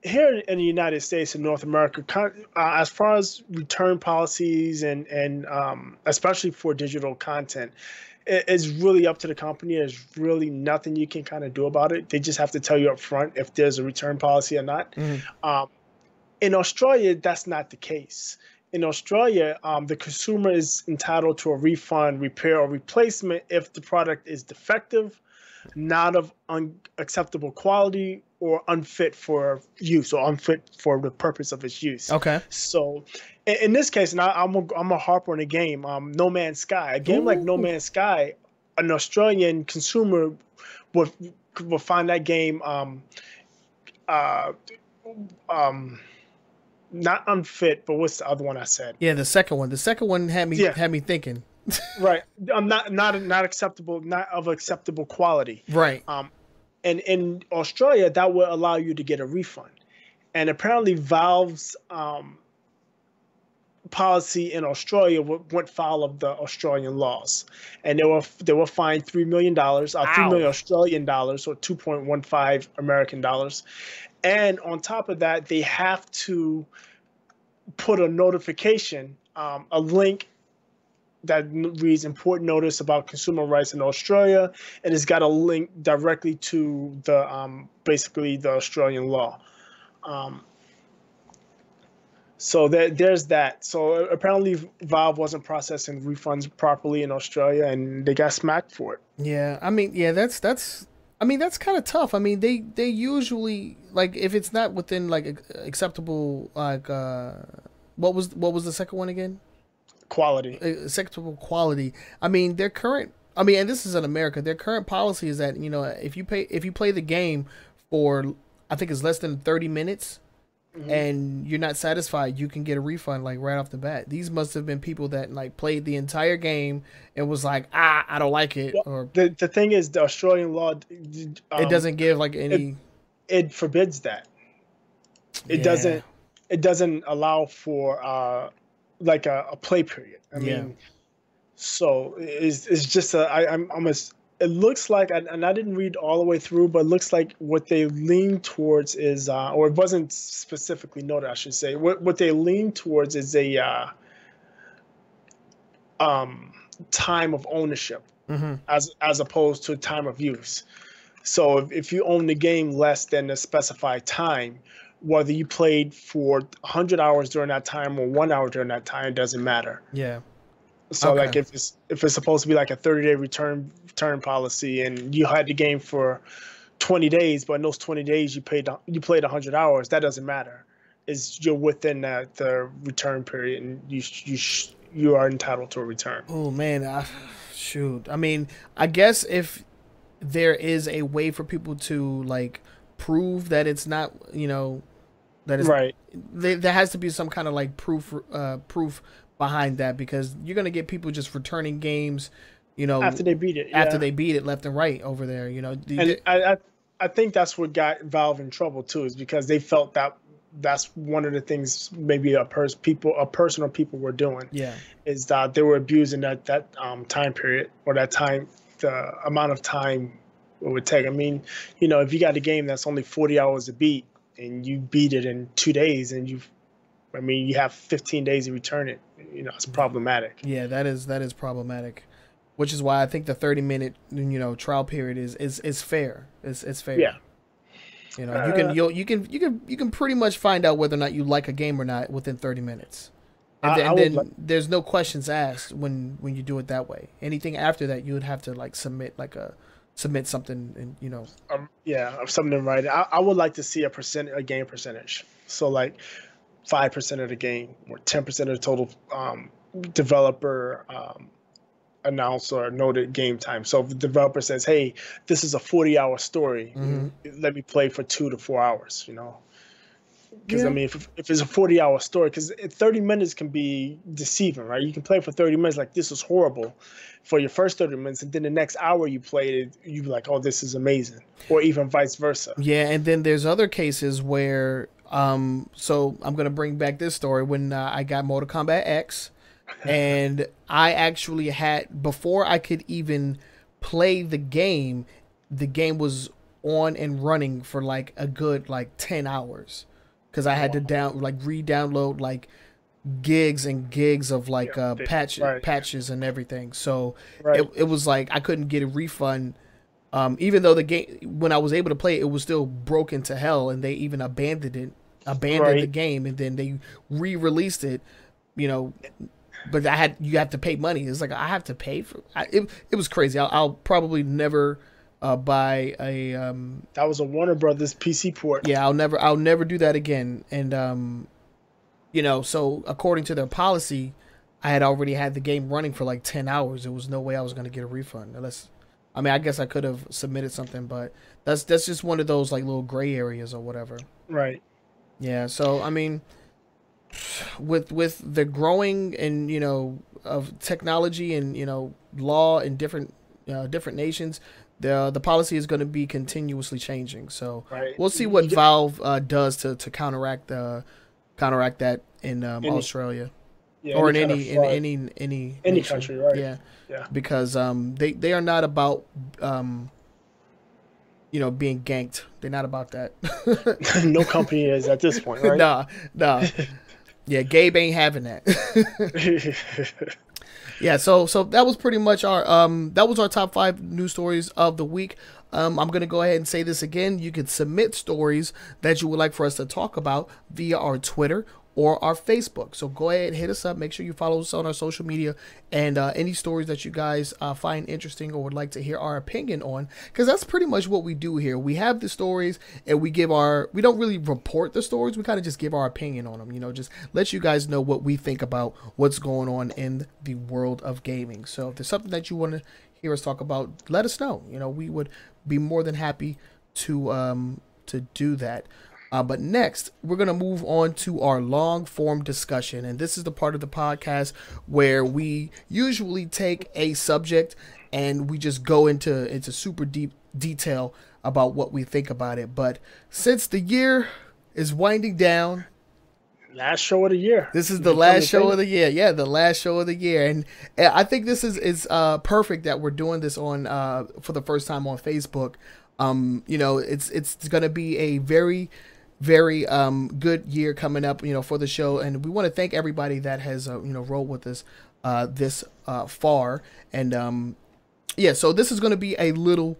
here in the United States and North America, as far as return policies and especially for digital content, it's really up to the company. There's really nothing you can kind of do about it. They just have to tell you up front if there's a return policy or not. Mm-hmm. In Australia, that's not the case. In Australia, the consumer is entitled to a refund, repair, or replacement if the product is defective, not of unacceptable quality, or unfit for use, or unfit for the purpose of its use. Okay. So, in this case, and I'm a harper on a game, No Man's Sky. A game like No Man's Sky, an Australian consumer would find that game not unfit, but what's the other one I said? Yeah, the second one. The second one had me thinking. Right. Not acceptable, not of acceptable quality. Right. And in Australia, that will allow you to get a refund. And apparently Valve's policy in Australia went foul of the Australian laws, and they were fined $3 million, $3 million Australian, or 2.15 American dollars. And on top of that, they have to put a notification, a link that reads "important notice about consumer rights in Australia," and it's got a link directly to the basically the Australian law. So there's that. So apparently Valve wasn't processing refunds properly in Australia, and they got smacked for it. Yeah, I mean, yeah, I mean, that's kind of tough. I mean, they usually, like, if it's not within like acceptable, like what was the second one again? Quality. Acceptable quality. I mean, their current. I mean, and this is in America. Their current policy is that, if you play the game for, I think it's less than 30 minutes, and you're not satisfied, you can get a refund like right off the bat. These must have been people that like played the entire game and was like, I don't like it. Well, or the thing is, the Australian law, it doesn't give like any. It forbids that. It Yeah. doesn't allow for like a play period. I mean, so it's just I'm almost. It looks like, and I didn't read all the way through, but it looks like what they lean towards is, or it wasn't specifically noted, I should say. What they lean towards is a time of ownership, as opposed to time of use. So if you own the game less than the specified time, whether you played for 100 hours during that time or 1 hour during that time, it doesn't matter. Yeah. So Okay. like if it's supposed to be like a 30-day return policy, and you had the game for 20 days, but in those 20 days you played 100 hours, that doesn't matter. You're within the return period, and you are entitled to a return. Oh man, shoot. I mean, I guess if there is a way for people to like prove that it's not, that it's Right. there has to be some kind of like proof behind that, because you're gonna get people just returning games, After they beat it, after yeah. they beat it left and right over there. And I think that's what got Valve in trouble too, is because they felt that that's one of the things maybe a person or people were doing, Yeah. is that they were abusing that time period, or that time, the amount of time it would take. I mean, if you got a game that's only 40 hours to beat, and you beat it in 2 days, and you have 15 days to return it, it's problematic. Yeah, that is problematic, which is why I think the 30-minute trial period is fair. It's fair. Yeah. You can pretty much find out whether or not you like a game or not within 30 minutes. And then there's no questions asked when you do it that way. Anything after that, you would have to like submit something, and something to write. I would like to see a game percentage. So like 5% of the game, or 10% of the total developer announced or noted game time. So if the developer says, "Hey, this is a 40-hour story, let me play for 2 to 4 hours," Because I mean, if it's a 40-hour story, because 30 minutes can be deceiving, right? You can play for 30 minutes like, this is horrible for your first 30 minutes, and then the next hour you played it, you'd be like, oh, this is amazing, or even vice versa. Yeah, and then there's other cases where, so I'm gonna bring back this story when I got Mortal Kombat X, and I actually had, before I could even play the game was on and running for like a good like 10 hours. Because I had to re-download like gigs and gigs of like patches and everything. So it was like I couldn't get a refund. Even though the game, when I was able to play it, it was still broken to hell, and they even abandoned the game, and then they re-released it. But you have to pay money. It's like I have to pay for it. It was crazy. I'll probably never buy a that was a Warner Brothers PC port. Yeah, I'll never do that again. And so according to their policy, I had already had the game running for like 10 hours. There was no way I was going to get a refund, unless, I mean, I guess I could have submitted something, but that's just one of those like little gray areas or whatever. Right. Yeah, so I mean, with the growing and of technology and law in different nations, the policy is going to be continuously changing. So we'll see what Valve does to counteract that in Australia. Yeah, or in kind of any any nation. country, right? Yeah, Yeah. because they are not about being ganked. They're not about that. No company is at this point, right? Nah. Yeah, Gabe ain't having that. Yeah, so that was pretty much our top 5 news stories of the week. I'm gonna go ahead and say this again. You can submit stories that you would like for us to talk about via our Twitter or our Facebook. So go ahead and hit us up. Make sure you follow us on our social media, and any stories that you guys find interesting or would like to hear our opinion on, because that's pretty much what we do here. We have the stories and we don't really report the stories. We kind of just give our opinion on them, just let you guys know what we think about what's going on in the world of gaming. So if there's something that you want to hear us talk about, let us know. We would be more than happy to do that. But next, we're going to move on to our long-form discussion. And this is the part of the podcast where we usually take a subject and we just go into super deep detail about what we think about it. But since the year is winding down... Last show of the year. This is the last show of the year. Yeah, the last show of the year. And I think this is perfect that we're doing this on for the first time on Facebook. It's going to be a very... very good year coming up, for the show, and we want to thank everybody that has rolled with us this far. And so this is going to be a little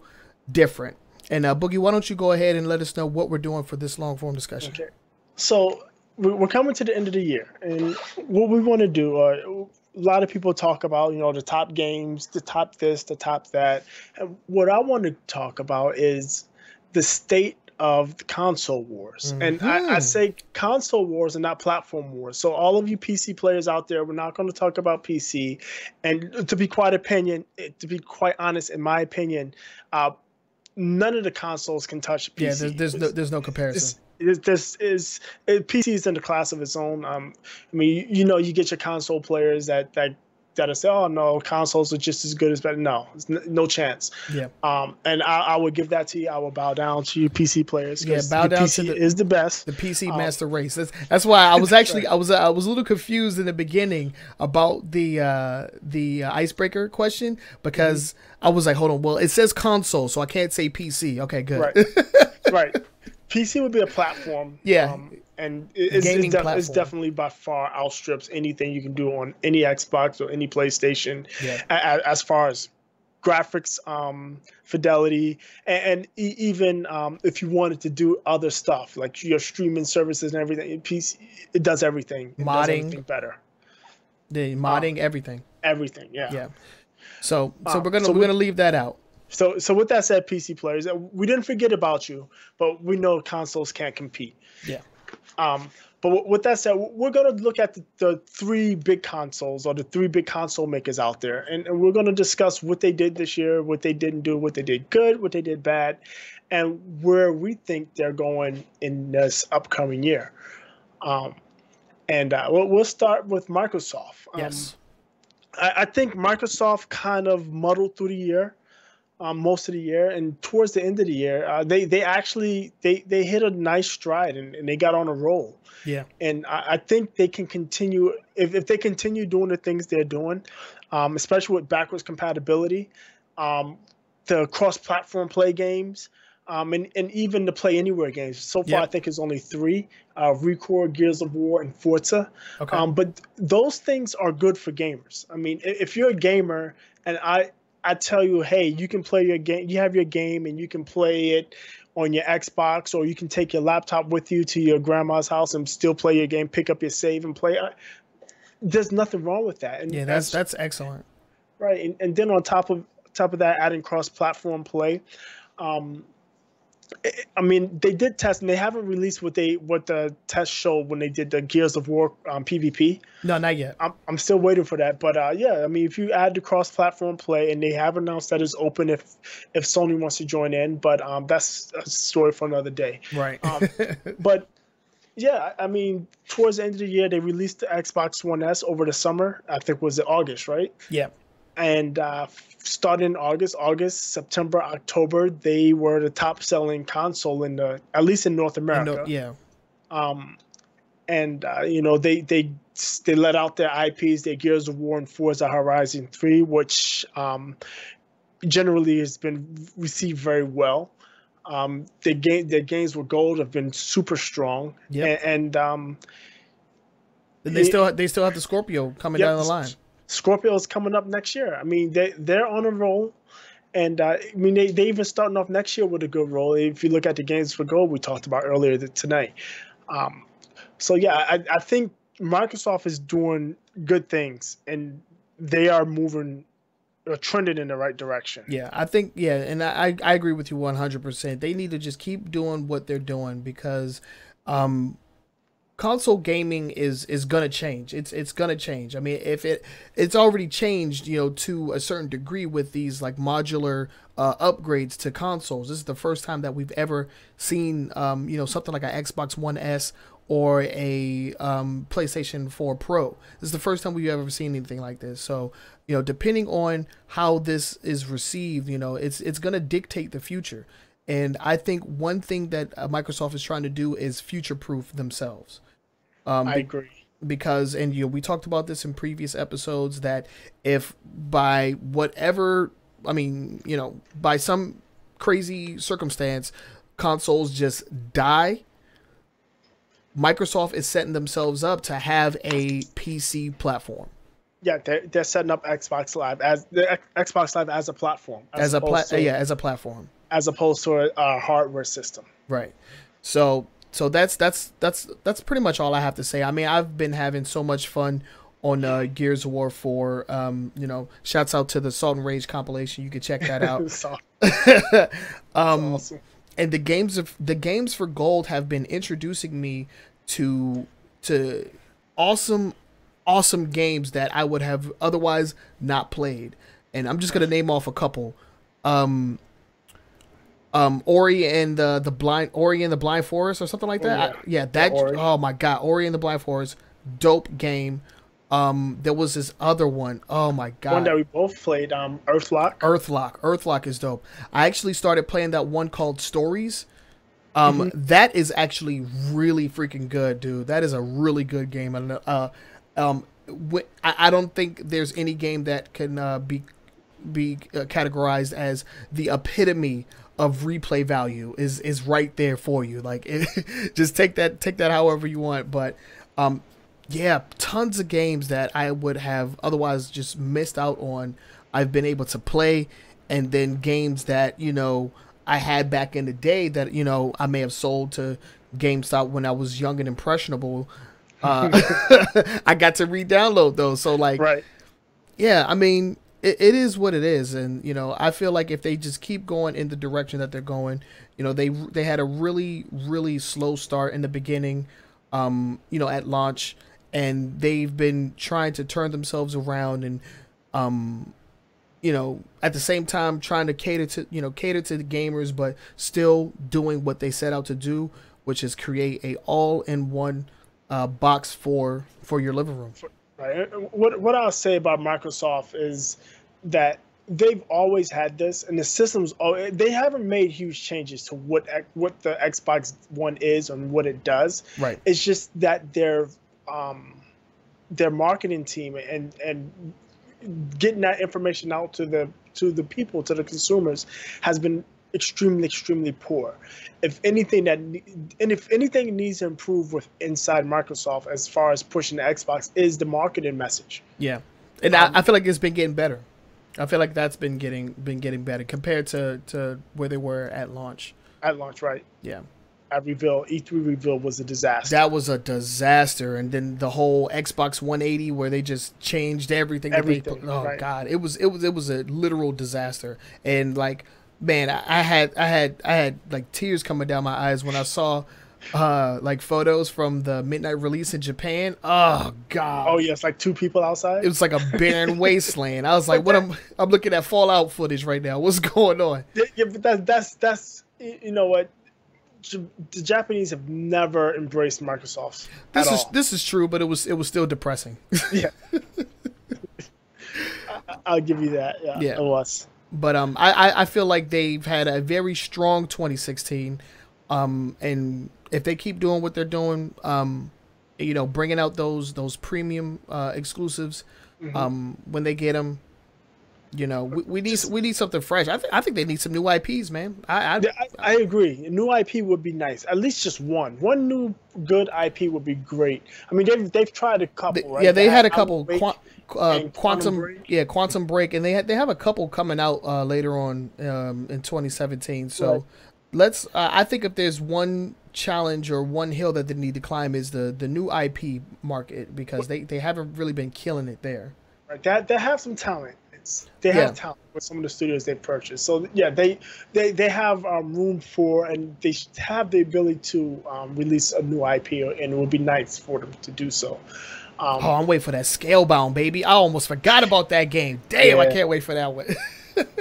different. And Boogie, why don't you go ahead and let us know what we're doing for this long form discussion? Okay, so we're coming to the end of the year, and what we want to do, a lot of people talk about the top games, the top this, the top that, and what I want to talk about is the state of the console wars. And I say console wars and not platform wars. So all of you PC players out there, we're not going to talk about PC. And to be quite honest, in my opinion, none of the consoles can touch PC. Yeah, there's no comparison. PC is in the class of its own. You get your console players that say, oh no, consoles are just as good as better. No, no chance. Yeah. And I would give that to you. I will bow down to you PC players. Yeah, bow down PC to is the best. The PC master race. That's why I was actually right. I was a little confused in the beginning about the icebreaker question, because I was like, hold on, well it says console, so I can't say PC. Okay, good. Right. Right. PC would be a platform. Yeah. And it's definitely by far outstrips anything you can do on any Xbox or any PlayStation. Yeah. As far as graphics, fidelity, and even if you wanted to do other stuff like your streaming services and everything, PC it does everything. It does everything better. The modding, everything. Everything, yeah. Yeah. So we're gonna leave that out. So with that said, PC players, we didn't forget about you, but we know consoles can't compete. Yeah. But with that said, we're going to look at the 3 big consoles, or the 3 big console makers out there. And we're going to discuss what they did this year, what they didn't do, what they did good, what they did bad, and where we think they're going in this upcoming year. We'll start with Microsoft. Yes. I think Microsoft kind of muddled through the year. Most of the year, and towards the end of the year, they actually hit a nice stride and they got on a roll. Yeah. And I think they can continue if they continue doing the things they're doing, especially with backwards compatibility, the cross-platform play games, and even the play anywhere games. So far, I think it's only 3: Record, Gears of War, and Forza. Okay. But those things are good for gamers. I mean, if you're a gamer, and I tell you, hey, you can play your game. You have your game, and you can play it on your Xbox, or you can take your laptop with you to your grandma's house and still play your game. Pick up your save and play. There's nothing wrong with that. And yeah, that's excellent. Right, and then on top of that, adding cross-platform play. I mean, they did test, and they haven't released what the test showed when they did the Gears of War PvP. No, not yet. I'm still waiting for that. But I mean, if you add the cross-platform play, and they have announced that it's open if Sony wants to join in, but that's a story for another day. Right. But yeah, I mean, towards the end of the year, they released the Xbox One S over the summer. I think was it August, right? Yeah. And starting in August, September, October, they were the top-selling console at least in North America. Yeah. and they let out their IPs, their Gears of War and Forza Horizon 3, which generally has been received very well. Their games with Gold have been super strong. Yep. And they still have the Scorpio coming down the line. Scorpio is coming up next year. I mean, they're on a roll. And I mean, they even starting off next year with a good roll. If you look at the games for Gold we talked about earlier tonight. So yeah, I think Microsoft is doing good things, and they are moving, trending in the right direction. Yeah, I think, and I agree with you 100%. They need to just keep doing what they're doing, because console gaming is gonna change. It's gonna change. I mean, if it's already changed, to a certain degree with these like modular upgrades to consoles. This is the first time that we've ever seen something like an Xbox One S or a PlayStation 4 Pro. This is the first time we've ever seen anything like this. So, depending on how this is received, it's gonna dictate the future. And I think one thing that Microsoft is trying to do is future-proof themselves. I agree. Because, and we talked about this in previous episodes, that if by whatever, by some crazy circumstance, consoles just die, Microsoft is setting themselves up to have a PC platform. Yeah, they're setting up Xbox Live as a platform, as a platform, as opposed to a hardware system. Right. So that's pretty much all I have to say. I mean, I've been having so much fun on Gears of War 4. Shouts out to the Salt and Rage compilation. You can check that out. Awesome. And the games for Gold have been introducing me to awesome games that I would have otherwise not played. And I'm just gonna name off a couple. Ori and the Blind Forest, or something like that. Oh my god, Ori and the Blind Forest, dope game. There was this other one. Oh my god, one that we both played. Earthlock is dope. I actually started playing that one called Stories. That is actually really freaking good, dude. That is a really good game. And I don't think there's any game that can be categorized as the epitome of replay value. Is right there for you. Like, just take that however you want. But yeah, tons of games that I would have otherwise just missed out on, I've been able to play. And then games that I had back in the day that I may have sold to GameStop when I was young and impressionable. I got to re-download those. So like, right. Yeah, I mean, it is what it is. And, I feel like if they just keep going in the direction that they're going, they had a really, really slow start in the beginning, at launch, and they've been trying to turn themselves around and, at the same time trying to cater to the gamers, but still doing what they set out to do, which is create a all-in-one box for your living room. Right. What I'll say about Microsoft is that they've always had this, and the systems. They haven't made huge changes to what the Xbox One is and what it does. Right. It's just that their marketing team and getting that information out to the people, to the consumers, has been extremely poor. If anything needs to improve with inside Microsoft as far as pushing the Xbox is the marketing message. Yeah, and I feel like it's been getting better. I feel like that's been getting better compared to where they were at launch. At launch, right? Yeah. At reveal, E3 reveal was a disaster. That was a disaster, and then the whole Xbox 180 where they just changed everything. Right. God, it was a literal disaster. And like, man, I had like tears coming down my eyes when I saw like photos from the midnight release in Japan. Oh god. Oh yes, like two people outside. It was like a barren wasteland. I was like, what? I'm looking at Fallout footage right now. What's going on? Yeah, but that's what. The Japanese have never embraced Microsoft. This is true, but it was still depressing. Yeah, I'll give you that. Yeah, it was. But I feel like they've had a very strong 2016, and if they keep doing what they're doing, you know, bringing out those premium exclusives when they get them. You know, we need something fresh. I think they need some new IPs, man. I agree. A new IP would be nice. At least just one. One new good IP would be great. I mean, they've tried a couple, right? Yeah, they had a couple. Quantum Break, and they have a couple coming out later on in 2017. So let's. I think if there's one challenge or one hill that they need to climb is the new IP market, because they haven't really been killing it there. Right. They have some talent. They have talent with some of the studios they've purchased. So yeah, they have room for, and they have the ability to release a new IP, and it would be nice for them to do so. I'm waiting for that Scalebound, baby. I almost forgot about that game. Damn, I can't wait for that one.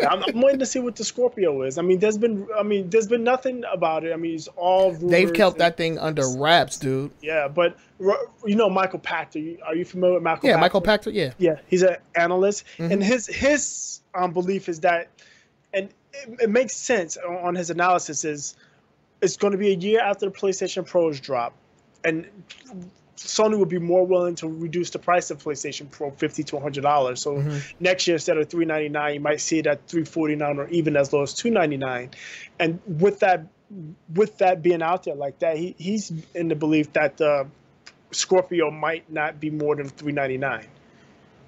I'm waiting to see what the Scorpio is. I mean, there's been nothing about it. I mean, it's all rumors. They've kept that thing under wraps, dude. Yeah, but you know Michael Pachter. Are you familiar with Michael? Yeah, Pachter? Michael Pachter. Yeah. Yeah, he's an analyst, and his belief is that, and it makes sense on his analysis, is it's going to be a year after the PlayStation Pros drop, and Sony would be more willing to reduce the price of PlayStation Pro $50 to $100. So next year, instead of $399, you might see it at $349 or even as low as $299. And with that being out there like that, he's in the belief that the Scorpio might not be more than $399,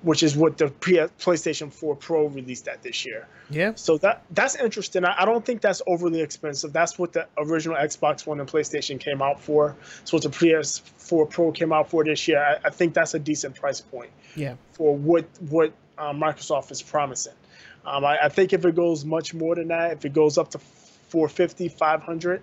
which is what the PlayStation 4 Pro released at this year. Yeah. So that's interesting. I don't think that's overly expensive. That's what the original Xbox One and PlayStation came out for. So what the PS4 Pro came out for this year. I think that's a decent price point. Yeah. For what Microsoft is promising. I think if it goes much more than that, if it goes up to $450, $500,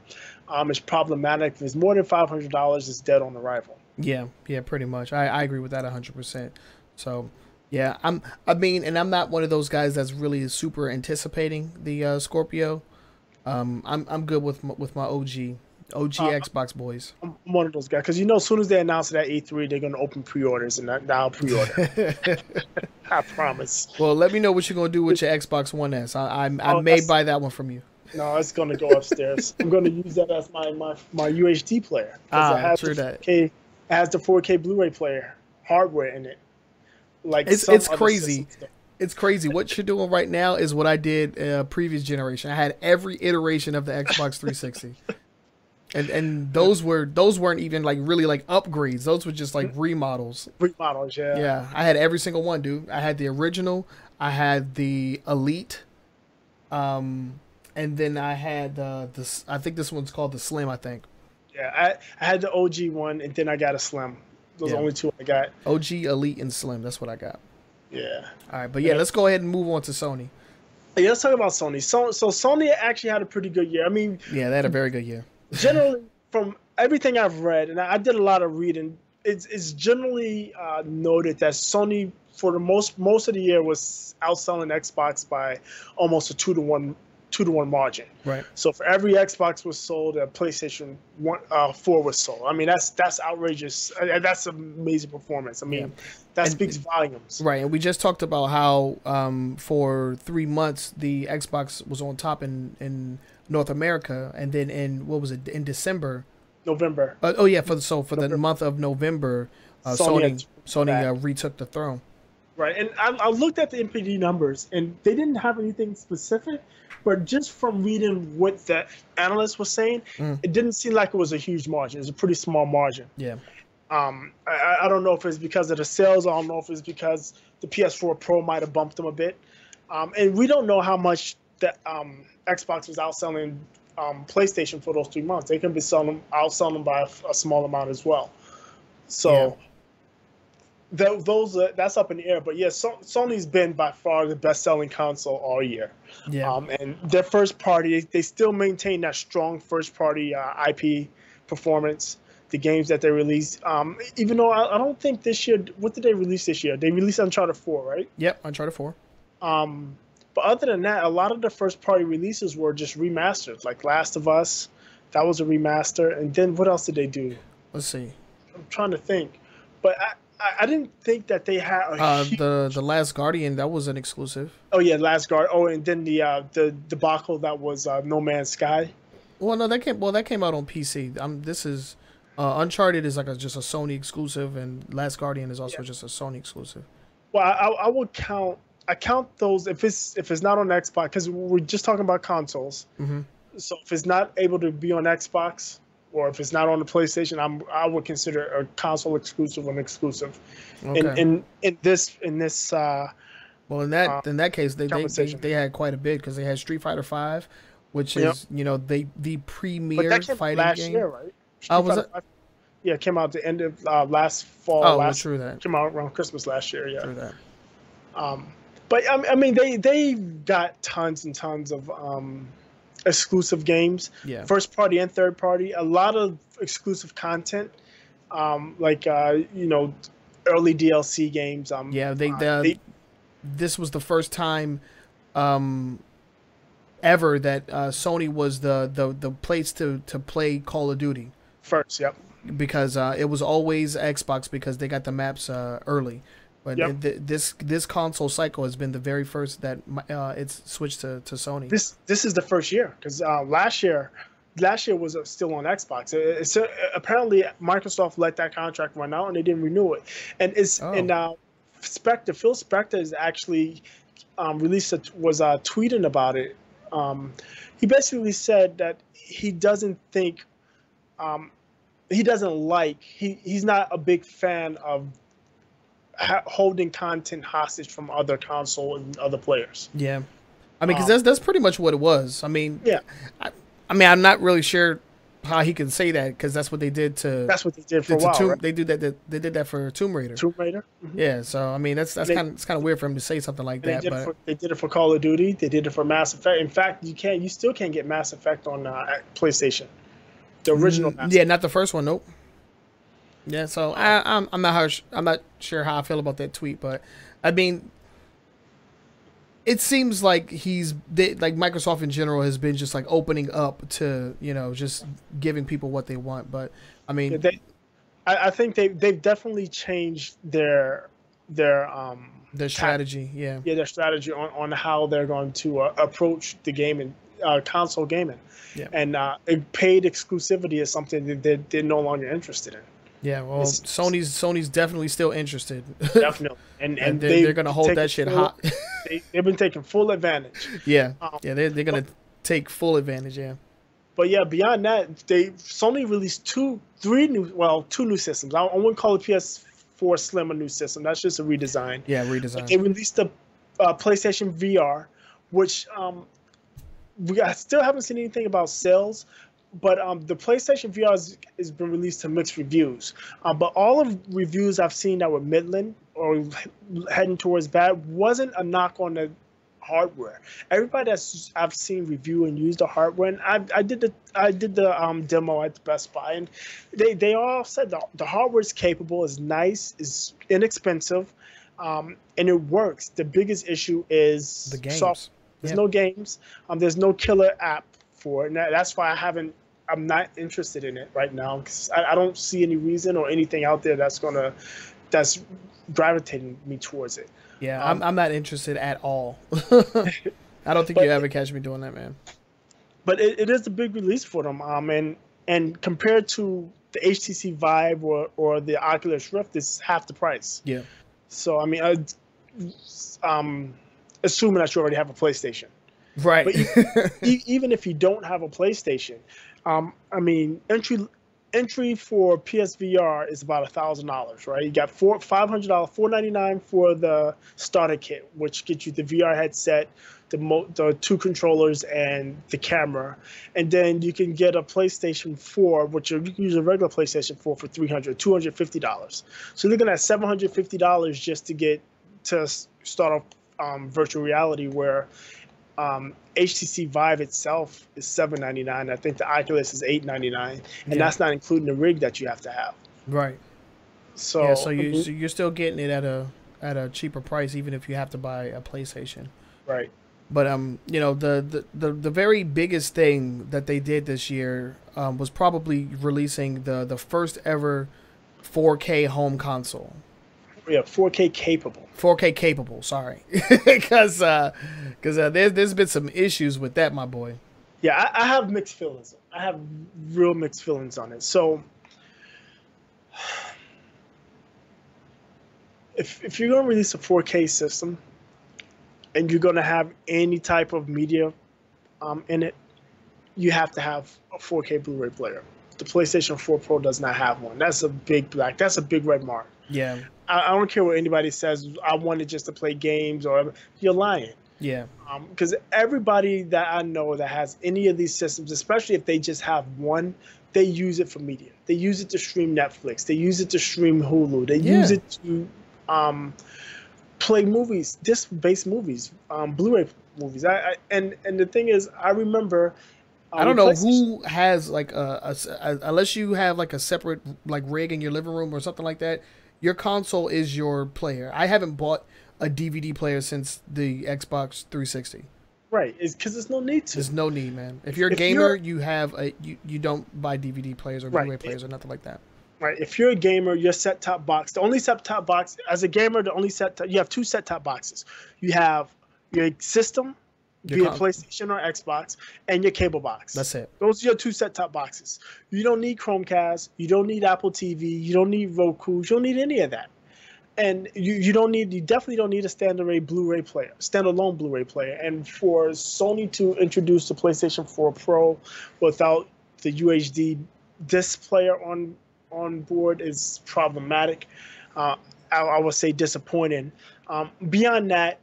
it's problematic. If it's more than $500, it's dead on arrival. Yeah, pretty much. I agree with that 100%. So. Yeah, I'm not one of those guys that's really super anticipating the Scorpio. I'm good with my OG Xbox boys. I'm one of those guys because as soon as they announce it at E3, they're gonna open pre-orders, and I'll pre-order. I promise. Well, let me know what you're gonna do with your Xbox One S. I may buy that one from you. No, it's gonna go upstairs. I'm gonna use that as my UHD player. True that. It has the 4K Blu-ray player hardware in it. Like it's crazy. It's crazy. What you're doing right now is what I did previous generation. I had every iteration of the Xbox 360, and those weren't even like really like upgrades. Those were just like remodels. Remodels, yeah. Yeah, I had every single one, dude. I had the original. I had the Elite, and then I had this. I think this one's called the Slim. I think. Yeah, I had the OG one, and then I got a Slim. Those are the only two I got. OG, Elite, and Slim. That's what I got. Yeah. All right, but let's go ahead and move on to Sony. Yeah, let's talk about Sony. So Sony actually had a pretty good year. I mean, yeah, they had a very good year. Generally, from everything I've read, and I did a lot of reading, it's generally noted that Sony, for the most of the year, was outselling Xbox by almost a 2-to-1 margin. Right. So for every Xbox was sold, a PlayStation 4 was sold. I mean, that's outrageous. That's an amazing performance. I mean, that speaks volumes. Right. And we just talked about how for 3 months the Xbox was on top in North America, and then in in December, November. For the month of November, Sony retook the throne. Right, and I looked at the NPD numbers, and they didn't have anything specific, but just from reading what the analyst was saying, it didn't seem like it was a huge margin. It was a pretty small margin. Yeah. I don't know if it's because of the sales. I don't know if it's because the PS4 Pro might have bumped them a bit. And we don't know how much the Xbox was outselling PlayStation for those 3 months. They can be outselling them by a small amount as well. So... Yeah. That's up in the air, but yeah, Sony's been by far the best-selling console all year. Yeah, and their first party, they still maintain that strong first-party IP performance. The games that they released, even though I don't think this year. What did they release this year? They released Uncharted 4, right? Yep, Uncharted 4. But other than that, a lot of the first-party releases were just remastered, like Last of Us. That was a remaster, and then what else did they do? Let's see. I'm trying to think, but I didn't think that they had the Last Guardian. That was an exclusive. Oh yeah, Last Guard. Oh, and then the debacle that was No Man's Sky. Well, no, that came out on PC. Uncharted is like just a Sony exclusive, and Last Guardian is also just a Sony exclusive. Well, I would count. I count those if it's not on Xbox, because we're just talking about consoles. Mm-hmm. So if it's not able to be on Xbox, or if it's not on the PlayStation, I would consider a console exclusive an exclusive. Okay. In this well, in that case, they had quite a bit, because they had Street Fighter V, which is the premier fighting last game. Year, right? Was it? Yeah, it came out the end of last fall. True that. Came out around Christmas last year. Yeah. True that. But I mean, they got tons and tons of exclusive games. Yeah. First party and third party. A lot of exclusive content. Like early DLC games. This was the first time ever that Sony was the place to play Call of Duty. First, yep. Because it was always Xbox, because they got the maps early. But this console cycle has been the very first that it's switched to Sony. This is the first year, because last year was still on Xbox. Apparently Microsoft let that contract run out and they didn't renew it. And Phil Spector is actually was tweeting about it. He basically said that he doesn't think he's not a big fan of holding content hostage from other console and other players. Yeah, I mean, because that's pretty much what it was. I mean, yeah. I mean, I'm not really sure how he can say that, because that's what they did to. That's what they did for a while. Right? They did that. They did that for Tomb Raider. Tomb Raider. Mm-hmm. Yeah, so I mean, it's kind of weird for him to say something like that. They did it for Call of Duty. They did it for Mass Effect. In fact, you still can't get Mass Effect on PlayStation. The original. Not the first one. Nope. Yeah, so I'm not sure how I feel about that tweet, but I mean, it seems like Microsoft in general has been just like opening up to just giving people what they want. But I mean, I think they've definitely changed their strategy. Their strategy on how they're going to approach the gaming, console gaming. Yeah. And paid exclusivity is something that they're no longer interested in. Yeah, well, Sony's definitely still interested. Definitely, and they're gonna hold that shit hot. They've been taking full advantage. Yeah, they're gonna take full advantage. Yeah, but yeah, beyond that, Sony released two new systems. I wouldn't call the PS4 Slim a new system. That's just a redesign. Yeah, redesign. But they released the PlayStation VR, which I still haven't seen anything about sales. But the PlayStation VR has been released to mixed reviews. But all of reviews I've seen that were middling or heading towards bad wasn't a knock on the hardware. Everybody I've seen review and use the hardware, and I did the demo at the Best Buy, and they all said the hardware is capable, is nice, is inexpensive, and it works. The biggest issue is the games. There's no games. There's no killer app for it. And that's why I'm not interested in it right now, because I don't see any reason or anything out there that's gravitating me towards it. Yeah, I'm not interested at all. I don't think you ever catch me doing that, man. But it is a big release for them. And compared to the HTC Vive or the Oculus Rift, it's half the price. Yeah. So I mean, assuming that you already have a PlayStation. Right. But even if you don't have a PlayStation, I mean, entry for PSVR is about $1,000, right? You got $500, $499 for the starter kit, which gets you the VR headset, the two controllers, and the camera. And then you can get a PlayStation 4, which you can use a regular PlayStation 4 for $250. So you're looking at $750 just to start off virtual reality, where HTC Vive itself is $799. I think the Oculus is $899, and that's not including the rig that you have to have. Right. So so you're still getting it at a cheaper price, even if you have to buy a PlayStation. Right. But the very biggest thing that they did this year was probably releasing the first ever 4K home console. Yeah, 4K capable. 4K capable, sorry. Because there's been some issues with that, my boy. Yeah, I have mixed feelings. I have real mixed feelings on it. So If you're gonna release a 4K system and you're gonna have any type of media in it, you have to have a 4K Blu-ray player. The PlayStation 4 Pro does not have one. That's a big black. That's a big red mark. Yeah. I don't care what anybody says. I wanted just to play games, or you're lying. Yeah. Because everybody that I know that has any of these systems, especially if they just have one, they use it for media. They use it to stream Netflix. They use it to stream Hulu. They use it to play movies, disc-based movies, Blu-ray movies. And the thing is, I remember. I don't know who has like unless you have like a separate like rig in your living room or something like that. Your console is your player. I haven't bought a DVD player since the Xbox 360. Right, it's because there's no need to. There's no need, man. If you're a gamer, you have you don't buy DVD players or Blu-ray players or nothing like that. Right. If you're a gamer, your set-top box, the only set-top box as a gamer, you have two set-top boxes. You have your system, be it PlayStation or Xbox, and your cable box. That's it. Those are your two set-top boxes. You don't need Chromecast. You don't need Apple TV. You don't need Roku. You don't need any of that. And you definitely don't need a standalone Blu-ray player. And for Sony to introduce the PlayStation 4 Pro without the UHD disc player on board is problematic. I would say disappointing. Beyond that,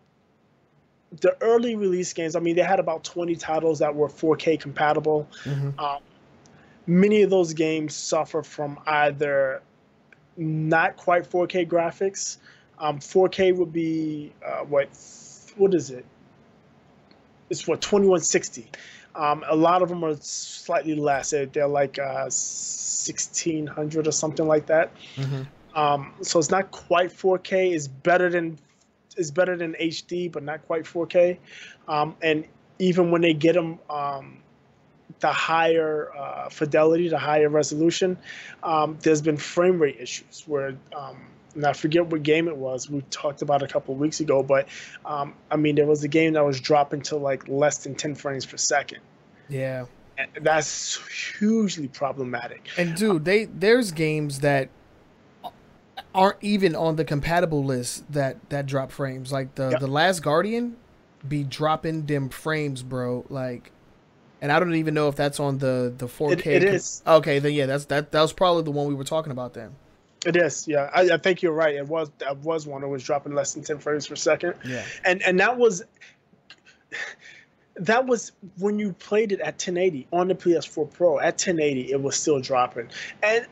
the early release games, I mean, they had about 20 titles that were 4K compatible. Many of those games suffer from either not quite 4K graphics. 4K would be, what is it? It's what, 2160. A lot of them are slightly less. They're like 1600 or something like that. So it's not quite 4K. It's better than HD, but not quite 4K. And even when they get them the higher fidelity, the higher resolution, there's been frame rate issues where, and I forget what game it was. We talked about it a couple of weeks ago, but I mean, there was a game that was dropping to like less than 10 frames per second. Yeah, and that's hugely problematic. And dude, there's games that aren't even on the compatible list that drop frames. Like the Last Guardian be dropping them frames, bro. Like, and I don't even know if that's on the 4K. It is. Okay, then yeah, that was probably the one we were talking about then. It is, yeah. I think you're right. It was one that was dropping less than 10 frames per second. Yeah. And that was when you played it at 1080 on the PS4 Pro. At 1080, it was still dropping. And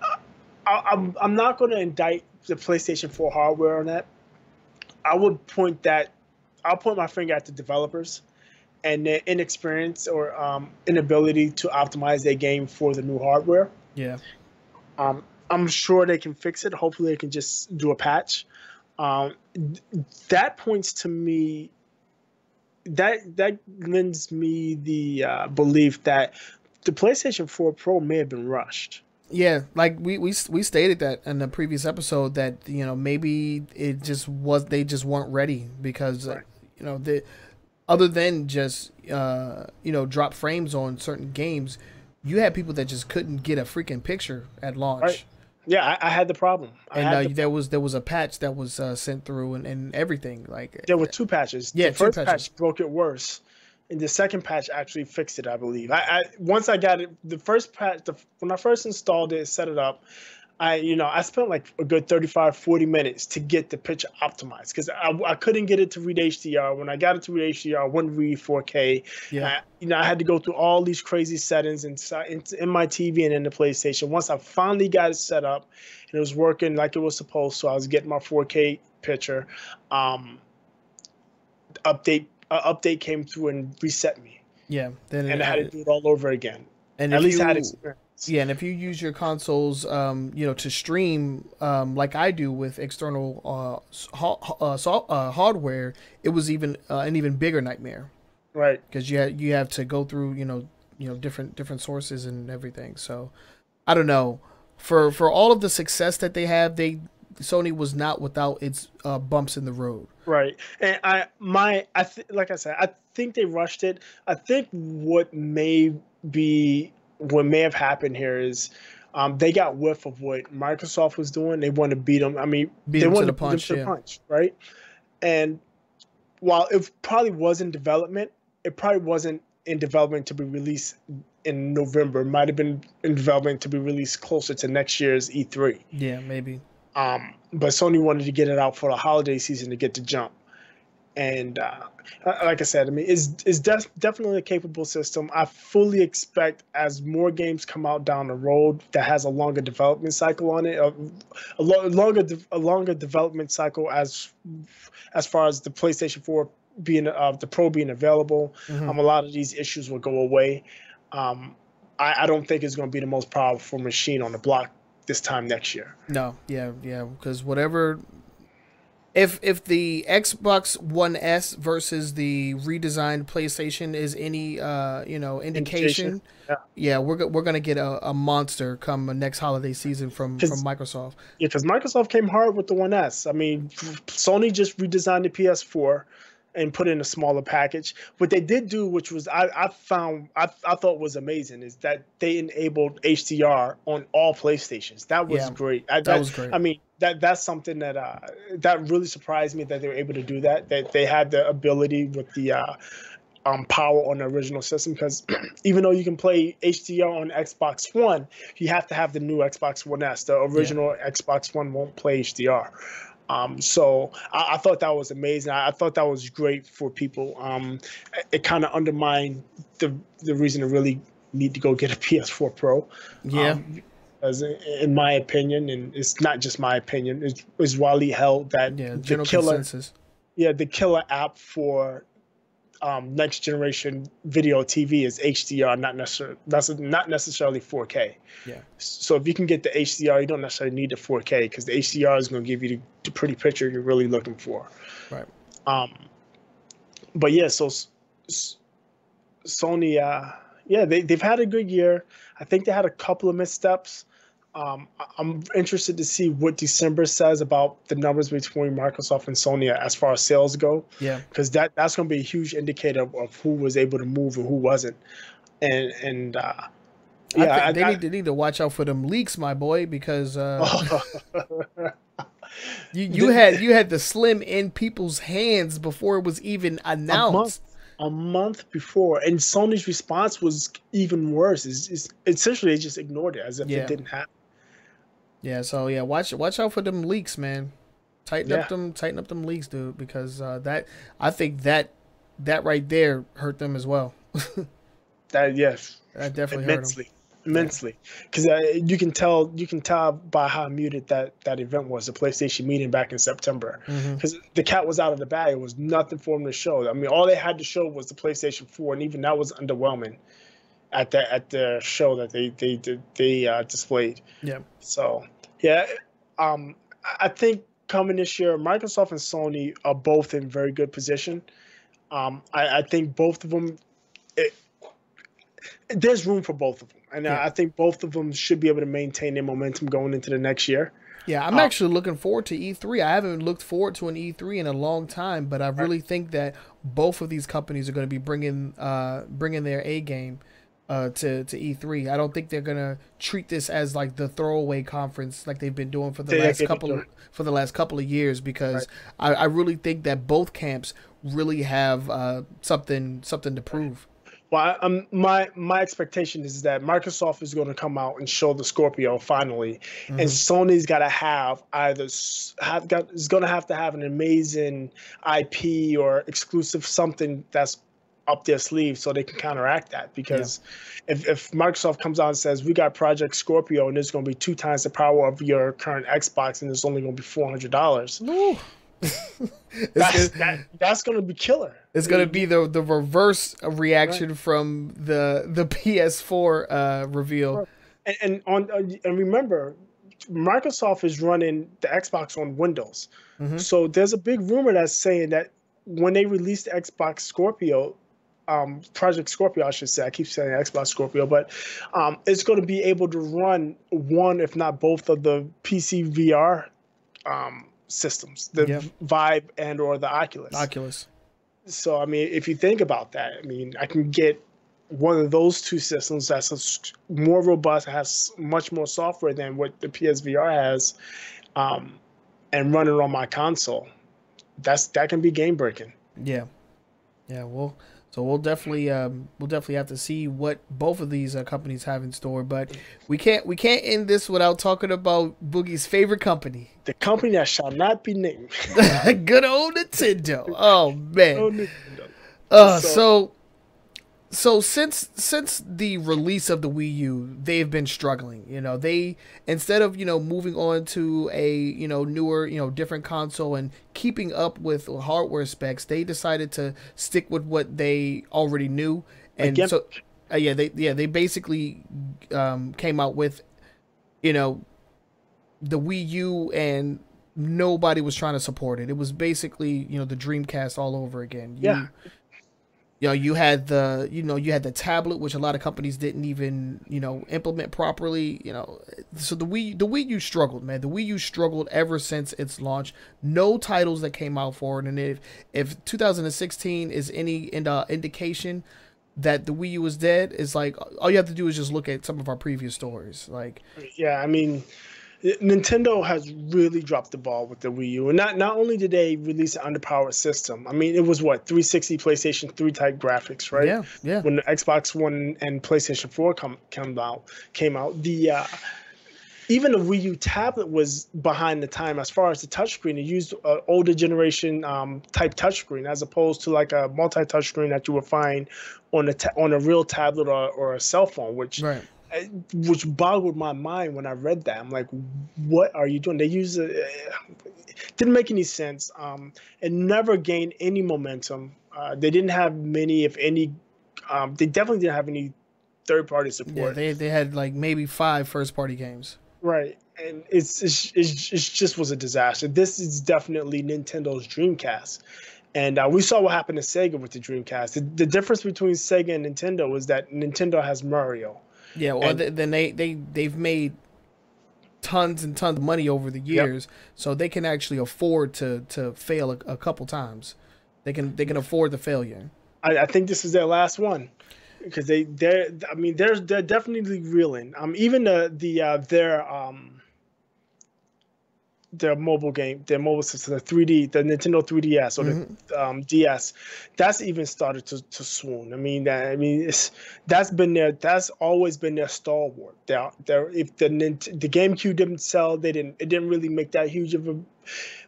I'm not going to indict the PlayStation 4 hardware on that. I'll point my finger at the developers and their inexperience or inability to optimize their game for the new hardware. Yeah. I'm sure they can fix it. Hopefully they can just do a patch. That points to me, that lends me the belief that the PlayStation 4 Pro may have been rushed. Yeah, like we stated that in the previous episode that, you know, maybe they just weren't ready because you know, other than just drop frames on certain games, you had people that just couldn't get a freaking picture at launch. Right. Yeah, I had the problem. There was a patch that was sent through and everything. Like there were two patches. Yeah, the first patch broke it worse, and the second patch actually fixed it, I believe. Once I got it, the first patch, when I first installed it, set it up, I spent like a good 35-40 minutes to get the picture optimized because I couldn't get it to read HDR. When I got it to read HDR, I wouldn't read 4K. Yeah. I had to go through all these crazy settings in my TV and in the PlayStation. Once I finally got it set up and it was working like it was supposed to, I was getting my 4K picture. Update came through and reset me. Yeah. And I had to do it all over again. And at least I had experience. Yeah, and if you use your consoles, to stream like I do with external hardware, it was even an even bigger nightmare. Right. Because you have to go through different sources and everything. So I don't know. For all of the success that they have, Sony was not without its bumps in the road. Right. And like I said, I think they rushed it. I think what may be what may have happened here is they got whiff of what Microsoft was doing. They want to beat them. I mean, Beat they him to want the to beat them punch. to the Yeah. punch, right? And while it probably was in development, it probably wasn't in development to be released in November. It might have been in development to be released closer to next year's E3. Yeah, maybe. But Sony wanted to get it out for the holiday season to get the jump. And like I said, I mean, it's definitely a capable system. I fully expect as more games come out down the road that has a longer development cycle on it, a longer development cycle as far as the PlayStation 4 being the Pro being available. Mm-hmm. A lot of these issues will go away. I don't think it's going to be the most powerful machine on the block this time next year. No, yeah, because whatever. If the Xbox One S versus the redesigned PlayStation is any indication, yeah, we're gonna get a monster come next holiday season from Microsoft. Yeah, because Microsoft came hard with the One S. I mean, Sony just redesigned the PS4 and put in a smaller package. What they did do, which was I thought was amazing, is that they enabled HDR on all PlayStations. That was great. That was great. I mean, that's something that really surprised me that they were able to do that. That they had the ability with the power on the original system, because even though you can play HDR on Xbox One, you have to have the new Xbox One S. The original Xbox One won't play HDR. So I thought that was amazing. I thought that was great for people. It kind of undermined the reason to really need to go get a PS4 Pro. Yeah. As in my opinion, and it's not just my opinion, it's widely held that general consensus. Yeah, the killer app for next generation video TV is HDR, not necessarily 4K. Yeah. So if you can get the HDR, you don't necessarily need the 4K, because the HDR is going to give you the pretty picture you're really looking for. Right. But yeah, so Sony, they've had a good year. I think they had a couple of missteps. I'm interested to see what December says about the numbers between Microsoft and Sony as far as sales go. Yeah. Because that's going to be a huge indicator of who was able to move and who wasn't. And I think they need to watch out for them leaks, my boy, because you had the Slim in people's hands before it was even announced. A month before, and Sony's response was even worse. Is essentially they just ignored it as if it didn't happen. Yeah, so watch out for them leaks, man. Tighten up them leaks, dude, because I think that right there hurt them as well. That definitely immensely. Immensely, because you can tell by how muted that event was, the PlayStation meeting back in September, because the cat was out of the bag. It was nothing for them to show. I mean, all they had to show was the PlayStation 4, and even that was underwhelming at the show that they displayed. Yeah. So I think coming this year, Microsoft and Sony are both in very good position. I think both of them. There's room for both of them. And I think both of them should be able to maintain their momentum going into the next year. Yeah, I'm actually looking forward to E3. I haven't looked forward to an E3 in a long time, but I really think that both of these companies are going to be bringing their A game to E3. I don't think they're going to treat this as like the throwaway conference like they've been doing for the last couple of years, because I really think that both camps really have something to prove. Well, my expectation is that Microsoft is going to come out and show the Scorpio finally, and Sony's got to have is going to have an amazing IP or exclusive something that's up their sleeve so they can counteract that. Because if Microsoft comes out and says we got Project Scorpio and it's going to be 2 times the power of your current Xbox and it's only going to be $400. That's going to be killer. It's going to be the reverse reaction from the PS4 reveal. And remember, Microsoft is running the Xbox on Windows. So there's a big rumor that's saying that when they release the Xbox Scorpio, Project Scorpio, I should say. I keep saying Xbox Scorpio, but it's going to be able to run one, if not both, of the PC VR systems, the Vive and or the Oculus. Oculus. So I mean, if you think about that, I mean, I can get one of those two systems that's more robust, has much more software than what the PSVR has, and run it on my console, that can be game breaking. Yeah, yeah. So we'll definitely have to see what both of these companies have in store. But we can't end this without talking about Boogie's favorite company, The company that shall not be named. good old Nintendo. Oh man. Oh, Nintendo. So since the release of the Wii U, they've been struggling. They, instead of moving on to a newer different console and keeping up with hardware specs, they decided to stick with what they already knew. And Again, so they basically came out with the Wii U, and nobody was trying to support it. It was basically the Dreamcast all over again. yeah. You had the tablet, which a lot of companies didn't even implement properly. So the Wii U struggled, man. The Wii U struggled ever since its launch. No titles that came out for it, and if 2016 is any indication that the Wii U is dead, it's like all you have to do is just look at some of our previous stories. Like, Yeah, I mean, Nintendo has really dropped the ball with the Wii U, and not only did they release an underpowered system. I mean, it was what 360, PlayStation 3 type graphics, right? yeah. When the Xbox One and PlayStation 4 came out, the even the Wii U tablet was behind the time as far as the touchscreen. It used older generation type touchscreen as opposed to like a multi touchscreen that you would find on a real tablet or a cell phone, which. Right. Which boggled my mind when I read that. I'm like, what are you doing? They use it. Didn't make any sense. It never gained any momentum. They didn't have many, if any. They definitely didn't have any third-party support. Yeah, they had like maybe 5 first-party games. Right, and it's just was a disaster. This is definitely Nintendo's Dreamcast. And we saw what happened to Sega with the Dreamcast. The difference between Sega and Nintendo was that Nintendo has Mario. Yeah, well, then they've made tons and tons of money over the years, so they can actually afford to fail a couple times. They can afford the failure. I think this is their last one, because they're definitely reeling. Even their mobile game, their mobile system, the Nintendo 3DS or the DS, that's even started to swoon. I mean, that's always been their stalwart. If the GameCube didn't sell, it didn't really make that huge of a.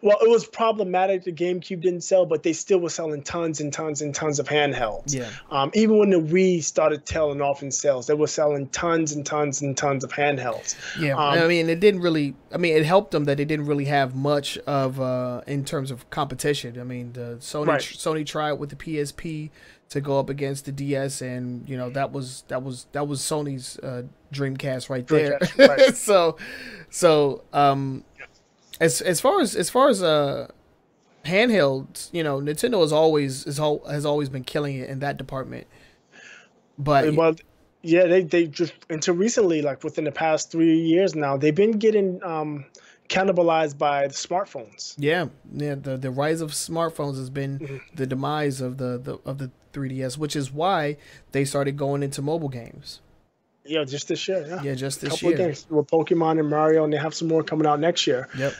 Well, it was problematic. The GameCube didn't sell, but they still were selling tons and tons and tons of handhelds. Yeah. Even when the Wii started tailing off in sales, they were selling tons and tons and tons of handhelds. Yeah, I mean, it didn't really. I mean, it helped them that they didn't really have much of in terms of competition. I mean, the Sony tried with the PSP to go up against the DS, and that was Sony's Dreamcast right there. Right. so as far as handhelds, Nintendo has always been killing it in that department. But yeah, they just until recently, like within the past 3 years now, they've been getting cannibalized by the smartphones. Yeah. The rise of smartphones has been the demise of the 3DS, which is why they started going into mobile games. Yeah, just this year. Yeah, just this couple year. Of games with Pokemon and Mario, and they have some more coming out next year. Yep.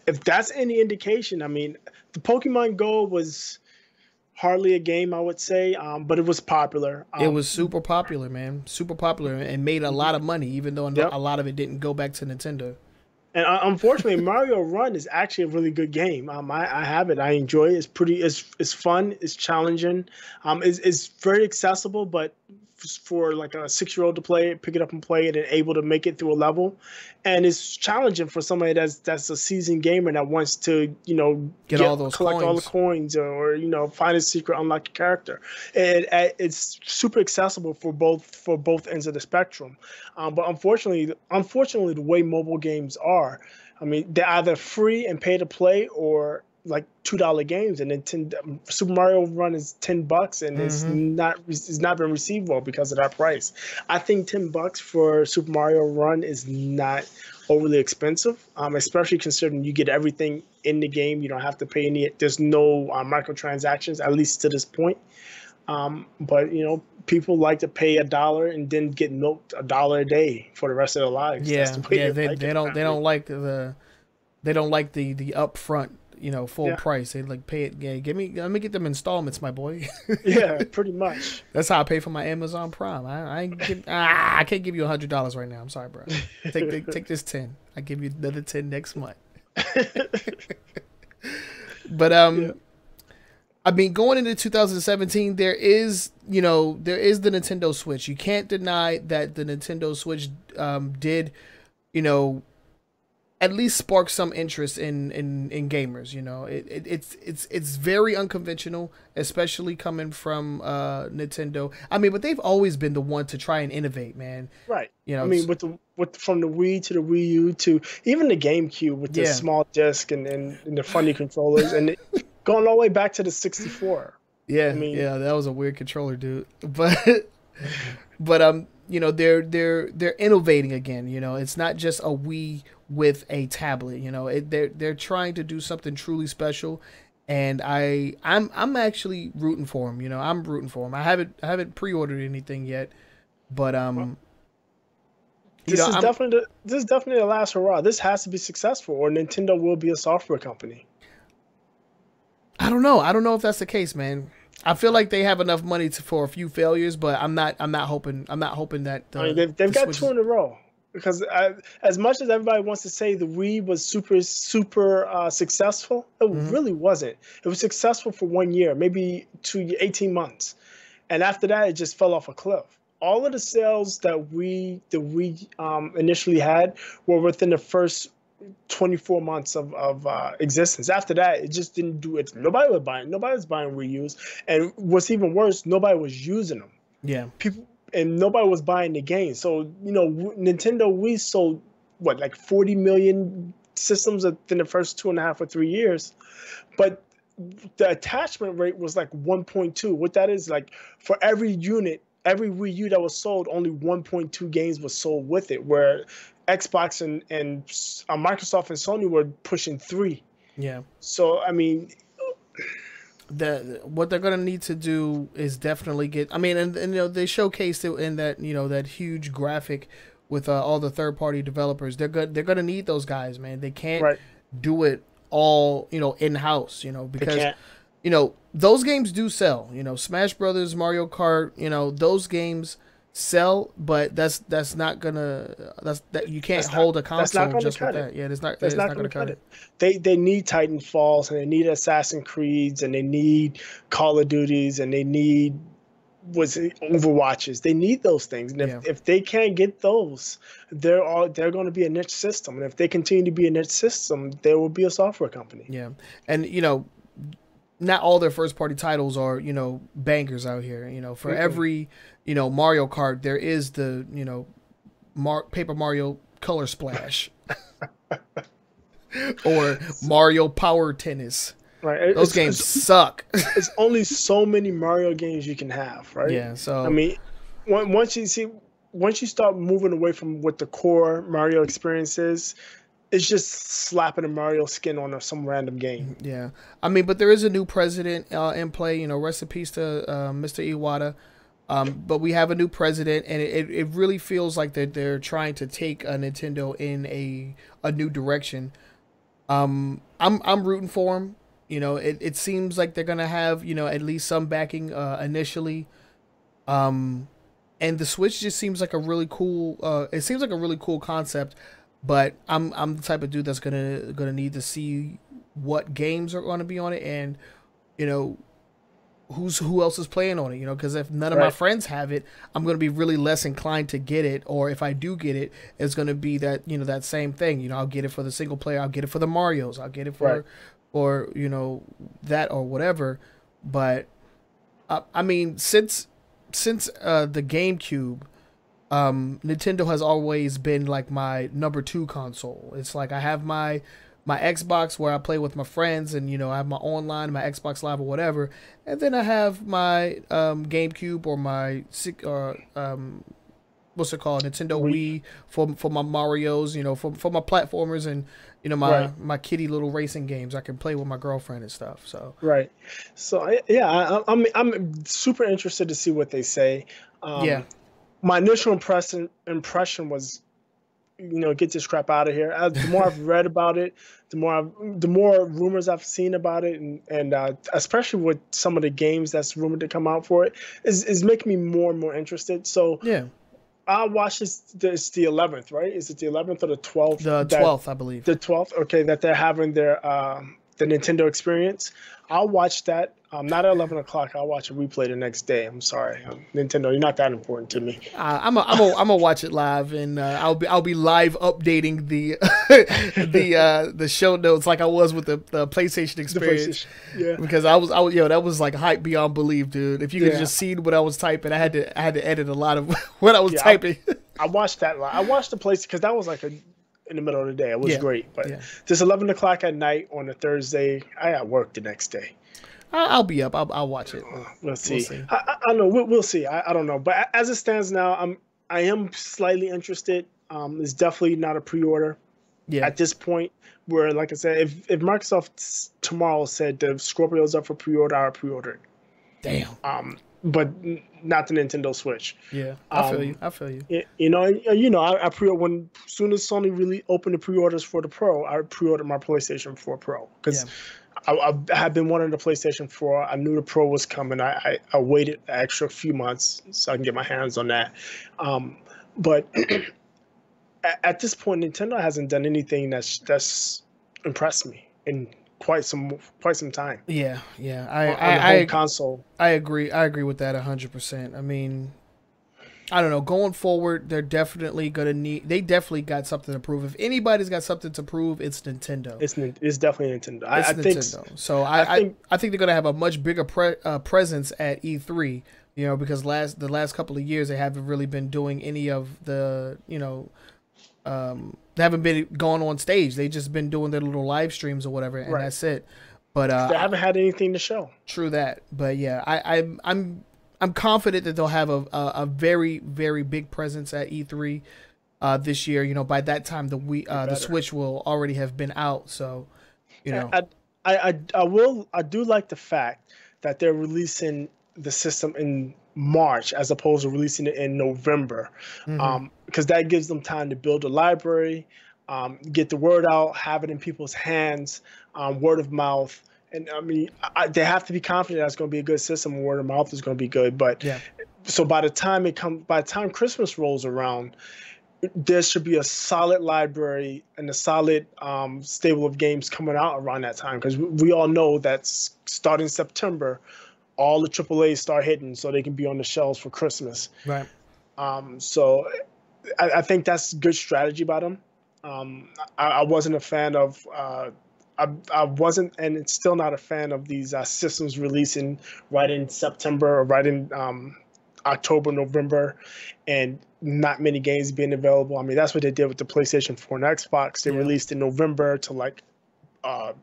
If that's any indication, I mean, the Pokemon Go was hardly a game, I would say, but it was popular. It was super popular, man. Super popular, and made a lot of money, even though a lot of it didn't go back to Nintendo. And unfortunately, Mario Run is actually a really good game. I have it. I enjoy it. It's fun. It's challenging. It's very accessible, but for like a 6-year-old to play it, pick it up and play it, and able to make it through a level. And it's challenging for somebody that's a seasoned gamer that wants to get all those collect coins. all the coins or find a secret, unlock a character. It's super accessible for both ends of the spectrum. But unfortunately, the way mobile games are, I mean, they're either free and pay to play or like $2 games, and then Super Mario Run is $10, and it's not been received well because of that price. I think $10 for Super Mario Run is not overly expensive, especially considering you get everything in the game. You don't have to pay any. There's no microtransactions, at least to this point. But people like to pay $1 and then get milked $1 a day for the rest of their lives. Yeah, That's the way they don't like the upfront, full price. They like pay it. Yeah, let me get them installments, my boy. Yeah, pretty much. That's how I pay for my Amazon Prime. I can't give you $100 right now. I'm sorry, bro. Take this 10. I give you another 10 next month. But Yeah. I mean, going into 2017, there is the Nintendo Switch. You can't deny that the Nintendo Switch did, at least spark some interest in gamers. It's very unconventional, especially coming from Nintendo. I mean, but they've always been the one to try and innovate, man. Right. I mean, from the Wii to the Wii U to even the GameCube with the small disc and the funny controllers, and going all the way back to the 64. Yeah, I mean, that was a weird controller, dude. But they're innovating again. It's not just a Wii with a tablet. They're trying to do something truly special, and I'm actually rooting for them. I'm rooting for them. I haven't pre-ordered anything yet, but this is definitely the last hurrah. This has to be successful, or Nintendo will be a software company. I don't know. I don't know if that's the case, man. I feel like they have enough money for a few failures, but I'm not hoping that. I mean, they've got 2 in a row. Because as much as everybody wants to say the Wii was super successful, it really wasn't. It was successful for 1 year, maybe 18 months, and after that, it just fell off a cliff. All of the sales that the Wii initially had were within the first 24 months of existence. After that, it just didn't do it. Nobody was buying Wii U's, and what's even worse, nobody was using them. Yeah, and nobody was buying the game. So, Nintendo Wii sold like 40 million systems within the first 2.5 or 3 years, but the attachment rate was like 1.2. What that is, like, for every unit, every Wii U that was sold, only 1.2 games was sold with it, where Xbox and Microsoft and Sony were pushing 3. Yeah. So, I mean, what they're gonna need to do is definitely get. I mean, and they showcased it in that that huge graphic with all the third-party developers. They're gonna need those guys, man. They can't do it all in house. Because those games do sell. Smash Brothers, Mario Kart. Those games sell, but that's not gonna you can't hold a console just with that. Yeah, that's not gonna cut it. They need Titanfalls, and they need Assassin's Creeds, and they need Call of Duties, and they need Overwatches. They need those things, and if they can't get those, they're going to be a niche system. And if they continue to be a niche system, there will be a software company. Yeah, and not all their first party titles are bangers out here. For every Mario Kart, there is the Paper Mario Color Splash or Mario Power Tennis. Right, those games suck. It's only so many Mario games you can have, right? Yeah. So I mean, once you start moving away from what the core Mario experience is, it's just slapping a Mario skin on some random game. Yeah, I mean, but there is a new president in play. Rest in peace to Mr. Iwata. But we have a new president, and it really feels like they're trying to take Nintendo in a new direction. I'm rooting for them. It seems like they're gonna have at least some backing initially. And the Switch just seems like a really cool. It seems like a really cool concept. But I'm the type of dude that's gonna need to see what games are gonna be on it, and who else is playing on it. Because if none of my friends have it, I'm gonna be really less inclined to get it. Or if I do get it, it's gonna be that that same thing. I'll get it for the single player. I'll get it for the Marios. I'll get it for that or whatever. But I mean, since the GameCube. Nintendo has always been like my number 2 console. It's like I have my Xbox where I play with my friends, and I have my online, my Xbox Live or whatever, and then I have my GameCube or my what's it called, Nintendo Wii for my Mario's, you know, for my platformers and, you know, my kitty little racing games. I can play with my girlfriend and stuff. So so yeah, I'm super interested to see what they say. Yeah. My initial impression was, you know, get this crap out of here. The more I've read about it, the more rumors I've seen about it, and especially with some of the games that's rumored to come out for it, is making me more and more interested. So Yeah. I watched this the 11th, right? Is it the 11th or the 12th? The 12th, I believe. The 12th, okay, that they're having their the Nintendo experience. I'll watch that. Not at 11 o'clock. I'll watch a replay the next day. I'm sorry, Nintendo. You're not that important to me. I'm gonna watch it live, and I'll be live updating the the show notes like I was with the PlayStation experience. Yeah. Because I was that was like hype beyond belief, dude. If you could just see what I was typing, I had to edit a lot of what I was typing. I watched that live. I watched the place because that was like in the middle of the day. It was great, but this 11 o'clock at night on a Thursday, I got work the next day. I'll be up. I'll watch it. We'll see. I know. We'll see. I don't know. But as it stands now, I am slightly interested. It's definitely not a pre-order at this point. Where, like I said, if Microsoft tomorrow said the Scorpio's up for pre-order, I would pre-order it. Damn. But not the Nintendo Switch. Yeah, I feel you. I feel you. You know, I pre-order when soon as Sony really opened the pre-orders for the Pro, I pre-ordered my PlayStation 4 Pro because. I had been wanting the PlayStation 4. I knew the Pro was coming. I waited an extra few months so I can get my hands on that. But at this point, Nintendo hasn't done anything that's impressed me in quite some time. Yeah. I console. I agree with that 100%. I mean, I don't know. Going forward, they're definitely gonna need. They definitely got something to prove. If anybody's got something to prove, it's Nintendo. It's definitely Nintendo. I think so. I think they're gonna have a much bigger presence at E3. You know, because the last couple of years they haven't really been doing any of the they haven't been going on stage. They just been doing their little live streams or whatever, and that's it. But they haven't had anything to show. True that. But yeah, I'm confident that they'll have a very, very big presence at E3 this year. You know, by that time the Switch will already have been out. So, you know, I do like the fact that they're releasing the system in March as opposed to releasing it in November, because that gives them time to build a library, get the word out, have it in people's hands, word of mouth. And I mean, they have to be confident that's going to be a good system, and word of mouth is going to be good. But so by the time Christmas rolls around, there should be a solid library and a solid stable of games coming out around that time, because we all know that starting September, all the AAAs start hitting, so they can be on the shelves for Christmas. Right. So I think that's good strategy by them. I wasn't a fan of. I wasn't, and it's still not a fan of these systems releasing right in September or right in October, November, and not many games being available. I mean, that's what they did with the PlayStation 4 and Xbox. They released in November to like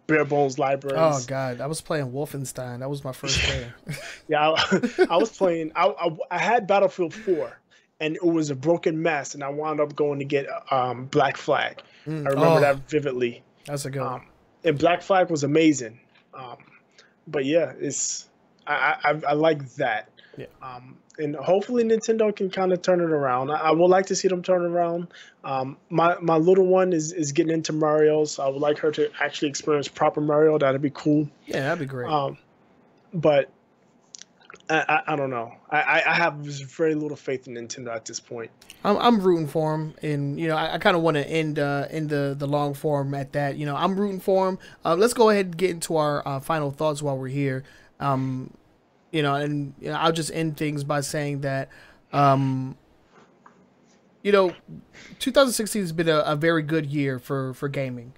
bare bones libraries. Oh God, I was playing Wolfenstein. That was my first game. I was playing. I had Battlefield 4, and it was a broken mess, and I wound up going to get Black Flag. I remember that vividly. That's a good one. And Black Flag was amazing, but yeah, I like that. Yeah. And hopefully Nintendo can kind of turn it around. I would like to see them turn it around. My little one is getting into Mario, so I would like her to actually experience proper Mario. That'd be cool. Yeah, that'd be great. But I don't know. I have very little faith in Nintendo at this point. I'm rooting for him, and you know I kind of want to end the long form at that. You know, I'm rooting for him. Let's go ahead and get into our final thoughts while we're here. You know, and you know, I'll just end things by saying that you know, 2016 has been a very good year for gaming.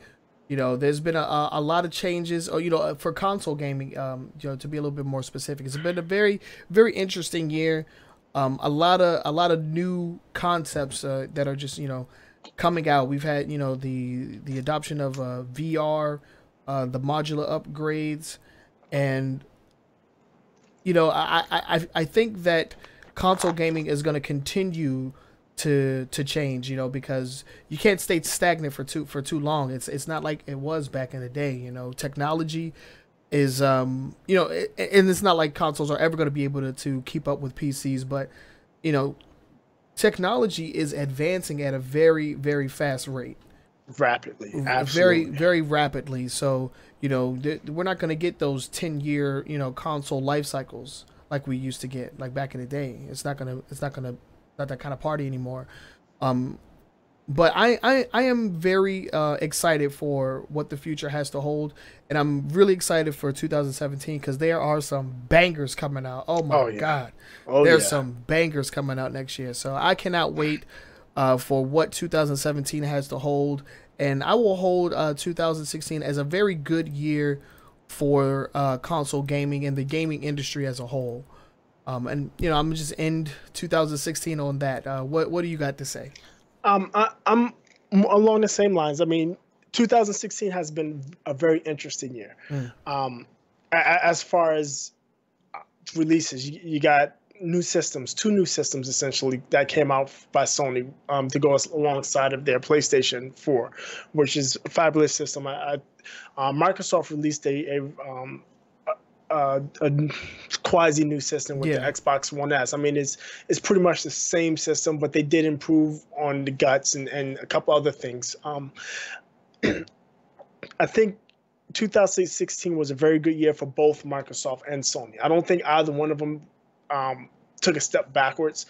You know, there's been a lot of changes, or, you know, for console gaming, you know, to be a little bit more specific. It's been a very, very interesting year. A lot of new concepts that are just, you know, coming out. We've had, you know, the adoption of VR, the modular upgrades, and, you know, I think that console gaming is going to continue to change, because you can't stay stagnant for too long. It's not like it was back in the day. Technology is and it's not like consoles are ever going to be able to keep up with PCs, but technology is advancing at a very, very fast rate. Rapidly, absolutely. Very, very rapidly. So, we're not going to get those 10-year, console life cycles like we used to get, like back in the day. It's not that kind of party anymore. But I am very excited for what the future has to hold, and I'm really excited for 2017 because there are some bangers coming out. Oh my God, there's some bangers coming out next year. So I cannot wait for what 2017 has to hold, and I will hold 2016 as a very good year for console gaming and the gaming industry as a whole. And I'm just end 2016 on that. What do you got to say? I'm along the same lines. I mean, 2016 has been a very interesting year. As far as releases, you got two new systems essentially that came out by Sony to go alongside of their PlayStation 4, which is a fabulous system. Microsoft released a quasi new system with the Xbox One S. I mean, it's pretty much the same system, but they did improve on the guts and a couple other things. I think 2016 was a very good year for both Microsoft and Sony. I don't think either one of them took a step backwards.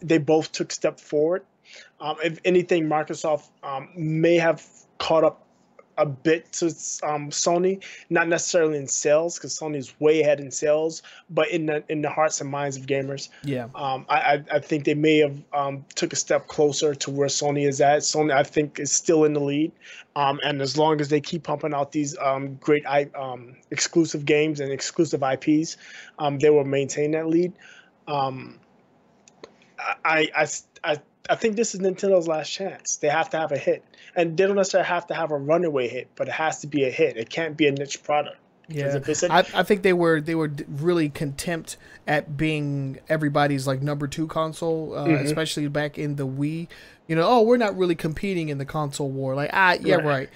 They both took a step forward. If anything, Microsoft may have caught up a bit to Sony, not necessarily in sales, because Sony's way ahead in sales, but in the hearts and minds of gamers. I think they may have took a step closer to where Sony is at. Sony, I think, is still in the lead, and as long as they keep pumping out these great exclusive games and exclusive IPs, they will maintain that lead. I think this is Nintendo's last chance. They have to have a hit. And they don't necessarily have to have a runaway hit, but it has to be a hit. It can't be a niche product. Yeah, I think they were really contempt at being everybody's like number 2 console, especially back in the Wii. We're not really competing in the console war. Like, right.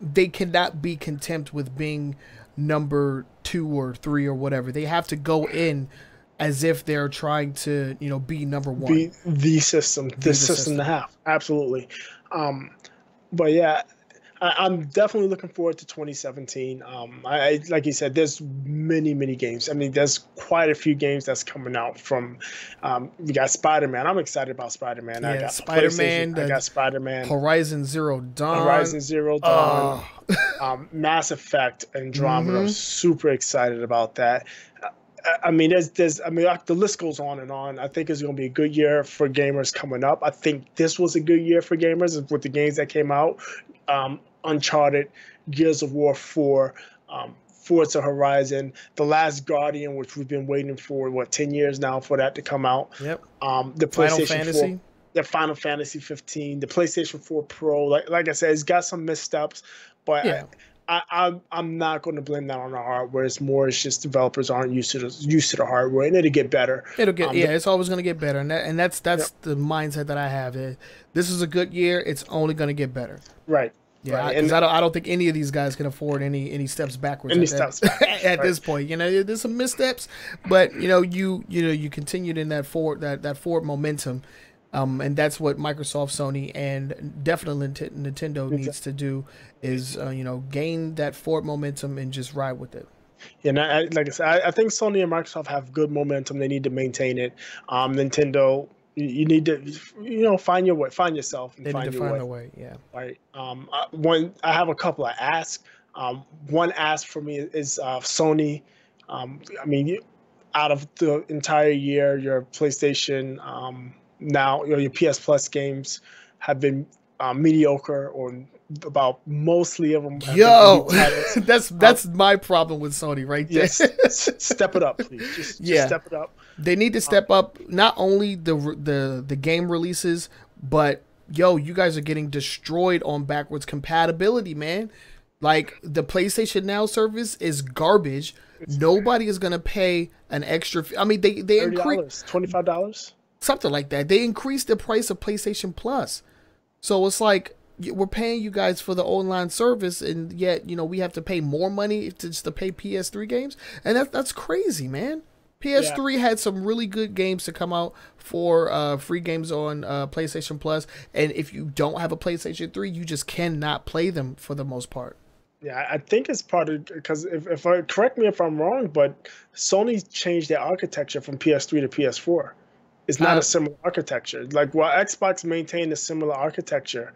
They cannot be contempt with being number 2 or 3 or whatever. They have to go in as if they're trying to, be number 1. Be the system to have. Absolutely. But yeah, I'm definitely looking forward to 2017. Like you said, there's many games. I mean, there's quite a few games that's coming out from. We got Spider-Man. I'm excited about Spider-Man. Yeah, I got Spider-Man. I got Spider-Man. Horizon Zero Dawn. Mass Effect Andromeda. Super excited about that. I mean, the list goes on and on. I think it's going to be a good year for gamers coming up. I think this was a good year for gamers with the games that came out. Uncharted, Gears of War 4, Forza Horizon, The Last Guardian, which we've been waiting for, 10 years now for that to come out. Yep. The PlayStation 4. The Final Fantasy 15, the PlayStation 4 Pro. Like I said, it's got some missteps, but yeah. I'm not going to blame that on the hardware. It's just developers aren't used to the hardware, and it'll get better. It's always going to get better, and that's the mindset that I have. This is a good year. It's only going to get better. Right. Yeah, because I don't think any of these guys can afford any steps backwards at this point. There's some missteps, but you continued in that forward momentum. And that's what Microsoft, Sony, and definitely Nintendo needs to do is, gain that forward momentum and just ride with it. Yeah, and like I said, I think Sony and Microsoft have good momentum. They need to maintain it. Nintendo, you need to, find your way, find yourself, and find your way. Yeah. Right. I have a couple of asks. One ask for me is Sony. I mean, out of the entire year, your PlayStation. Now, your PS Plus games have been mediocre, or about mostly of them. That's my problem with Sony right there. Yes, step it up, please. Just step it up. They need to step up not only the game releases, but you guys are getting destroyed on backwards compatibility, man. Like, the PlayStation Now service is garbage. Nobody is gonna pay an extra. I mean, they increase $25. something like that. They increased the price of PlayStation Plus. So it's like we're paying you guys for the online service, and yet we have to pay more money just to pay PS3 games, and that's crazy, man. PS3 had some really good games to come out for free games on PlayStation Plus, and if you don't have a PlayStation 3, you just cannot play them for the most part. Yeah, I think it's part of because if I correct me if I'm wrong, but Sony changed their architecture from PS3 to PS4. It's not a similar architecture. Like while Xbox maintained a similar architecture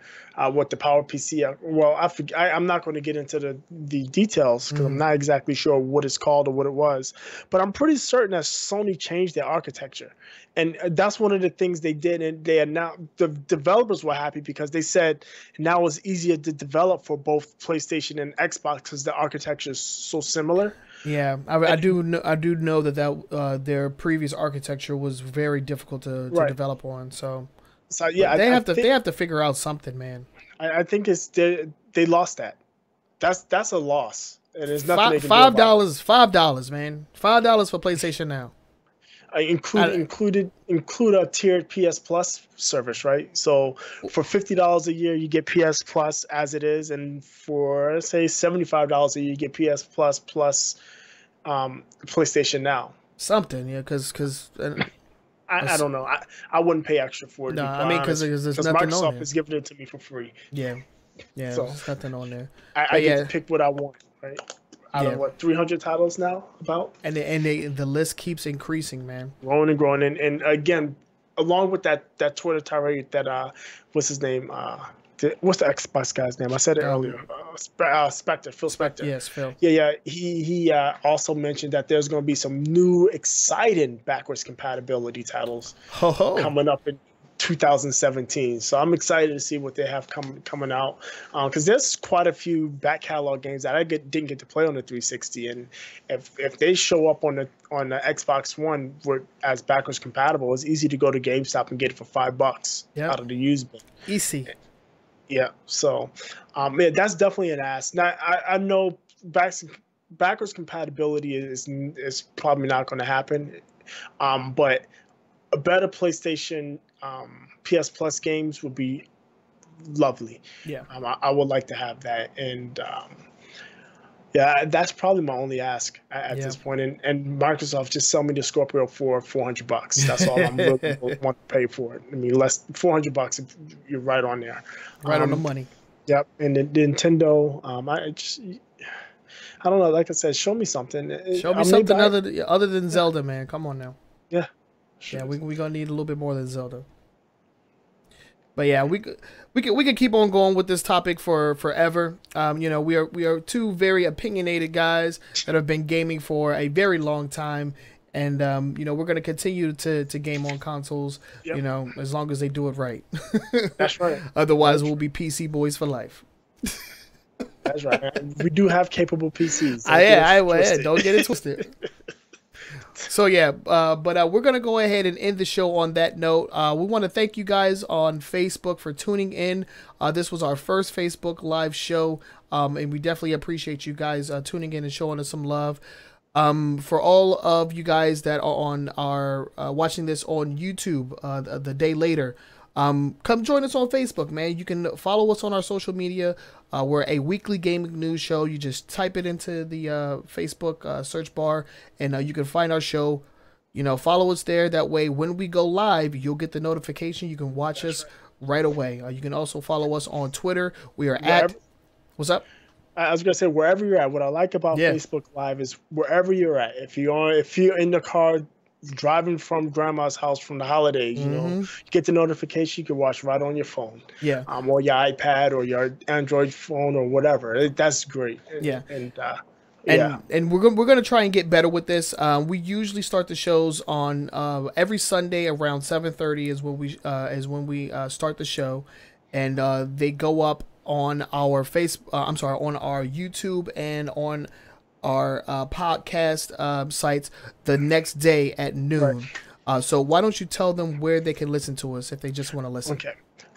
with the Power PC. Well, I'm not going to get into the details because I'm not exactly sure what it's called or what it was, but I'm pretty certain that Sony changed their architecture, and that's one of the things they did. And they announced the developers were happy because they said now it's easier to develop for both PlayStation and Xbox because the architecture is so similar. Yeah, I do know that their previous architecture was very difficult to develop on. So yeah, they have to figure out something, man. I think it's they lost that. That's a loss, and there's nothing they can do about it. $5, man, $5 for PlayStation Now. Include a tiered PS Plus service, right? So for $50 a year, you get PS Plus as it is, and for say $75 a year, you get PS Plus plus PlayStation Now. Something, yeah, because I don't know. I wouldn't pay extra for it. No, I mean because there's nothing Microsoft on there. is giving it to me for free. Yeah, so there's nothing on there. I get to pick what I want, right? Out of what 300 titles now, about, and the list keeps increasing, man. Growing and growing, and again, along with that Twitter tirade that what's his name? What's the Xbox guy's name? I said it earlier. Spectre, Phil Spector. Yes, Phil. Yeah. He also mentioned that there's going to be some new exciting backwards compatibility titles coming up in 2017. So I'm excited to see what they have coming out because there's quite a few back catalog games that I didn't get to play on the 360, and if they show up on the Xbox One as backwards compatible, it's easy to go to GameStop and get it for $5 out of the used bin. Easy. Yeah, so that's definitely an ask. Now I know backwards compatibility is probably not going to happen, but a better PlayStation PS Plus games would be lovely. Yeah, I would like to have that, and yeah, that's probably my only ask at this point. And Microsoft, just sell me the Scorpio for $400. That's all I'm really want to pay for it. I mean, less $400, you're right on there, right on the money. Yep, and the Nintendo, I don't know. Like I said, show me something. Show me something other than Zelda, man. Come on now. Yeah. Sure. Yeah, we gonna need a little bit more than Zelda. But yeah, we could keep on going with this topic for forever. We are two very opinionated guys that have been gaming for a very long time, and we're gonna continue to game on consoles. Yep. As long as they do it right. That's right. Otherwise, we'll be PC boys for life. That's right. We do have capable PCs. Don't get it twisted. So yeah, but we're gonna go ahead and end the show on that note. We want to thank you guys on Facebook for tuning in. This was our first Facebook Live show, and we definitely appreciate you guys tuning in and showing us some love. For all of you guys that are on our watching this on YouTube the day later, come join us on Facebook, man. You can follow us on our social media. We're a weekly gaming news show. You just type it into the Facebook search bar, and you can find our show. Follow us there. That way, when we go live, you'll get the notification. You can watch us right away. You can also follow us on Twitter. We are at... What's up? I was gonna say wherever you're at. What I like about Facebook Live is wherever you're at. If you're in the car driving from grandma's house from the holidays, you get the notification, you can watch right on your phone. Yeah. Or your iPad or your Android phone or whatever. That's great. And we're gonna try and get better with this. We usually start the shows on every Sunday around 7:30 is when we start the show, and they go up on our on our YouTube and on our podcast sites the next day at noon. Right. So why don't you tell them where they can listen to us if they just want to listen? Okay.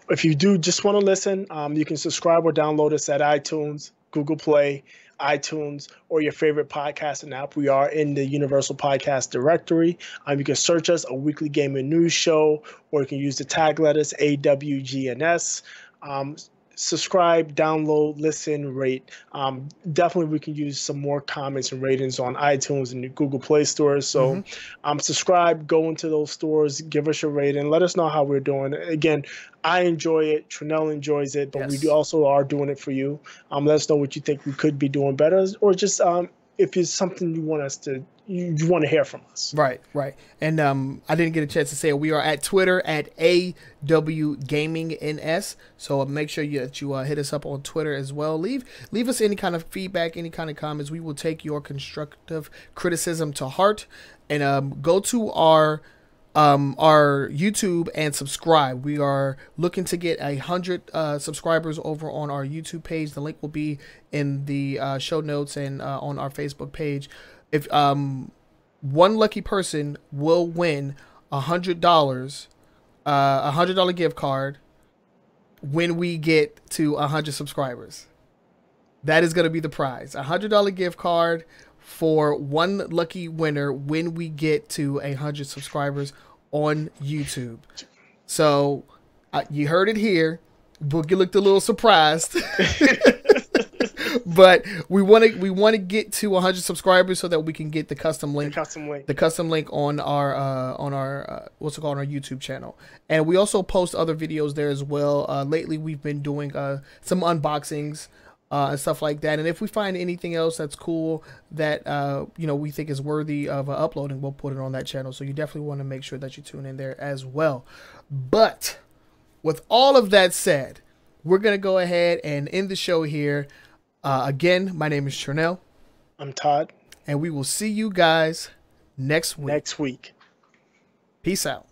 If you do just want to listen, you can subscribe or download us at iTunes, Google Play, iTunes, or your favorite podcasting app. We are in the Universal Podcast Directory. You can search us, A Weekly Gaming News Show, or you can use the tag letters AWGNS. Subscribe, download, listen, rate. Definitely we can use some more comments and ratings on iTunes and the Google Play stores. So subscribe, go into those stores, give us your rating, let us know how we're doing. Again, I enjoy it, Trenell enjoys it, but we also are doing it for you. Let us know what you think we could be doing better, or just if it's something you want us to, you want to hear from us. Right. And I didn't get a chance to say it. We are at Twitter at AWGamingNS. So make sure that you hit us up on Twitter as well. Leave us any kind of feedback, any kind of comments. We will take your constructive criticism to heart. And go to our YouTube and subscribe. We are looking to get 100 subscribers over on our YouTube page. The link will be in the show notes and on our Facebook page. If one lucky person will win $100, $100 gift card when we get to 100 subscribers. That is going to be the prize. $100 gift card for one lucky winner when we get to 100 subscribers on YouTube. So you heard it here. Boogie looked a little surprised. But we want to get to 100 subscribers so that we can get the custom link. The custom link on our what's it called, on our YouTube channel. And we also post other videos there as well. Lately we've been doing some unboxings and stuff like that. And if we find anything else that's cool that we think is worthy of uploading, we'll put it on that channel. So you definitely want to make sure that you tune in there as well. But with all of that said, we're gonna go ahead and end the show here. Again, my name is Trenell. I'm Todd. And we will see you guys next week. Next week. Peace out.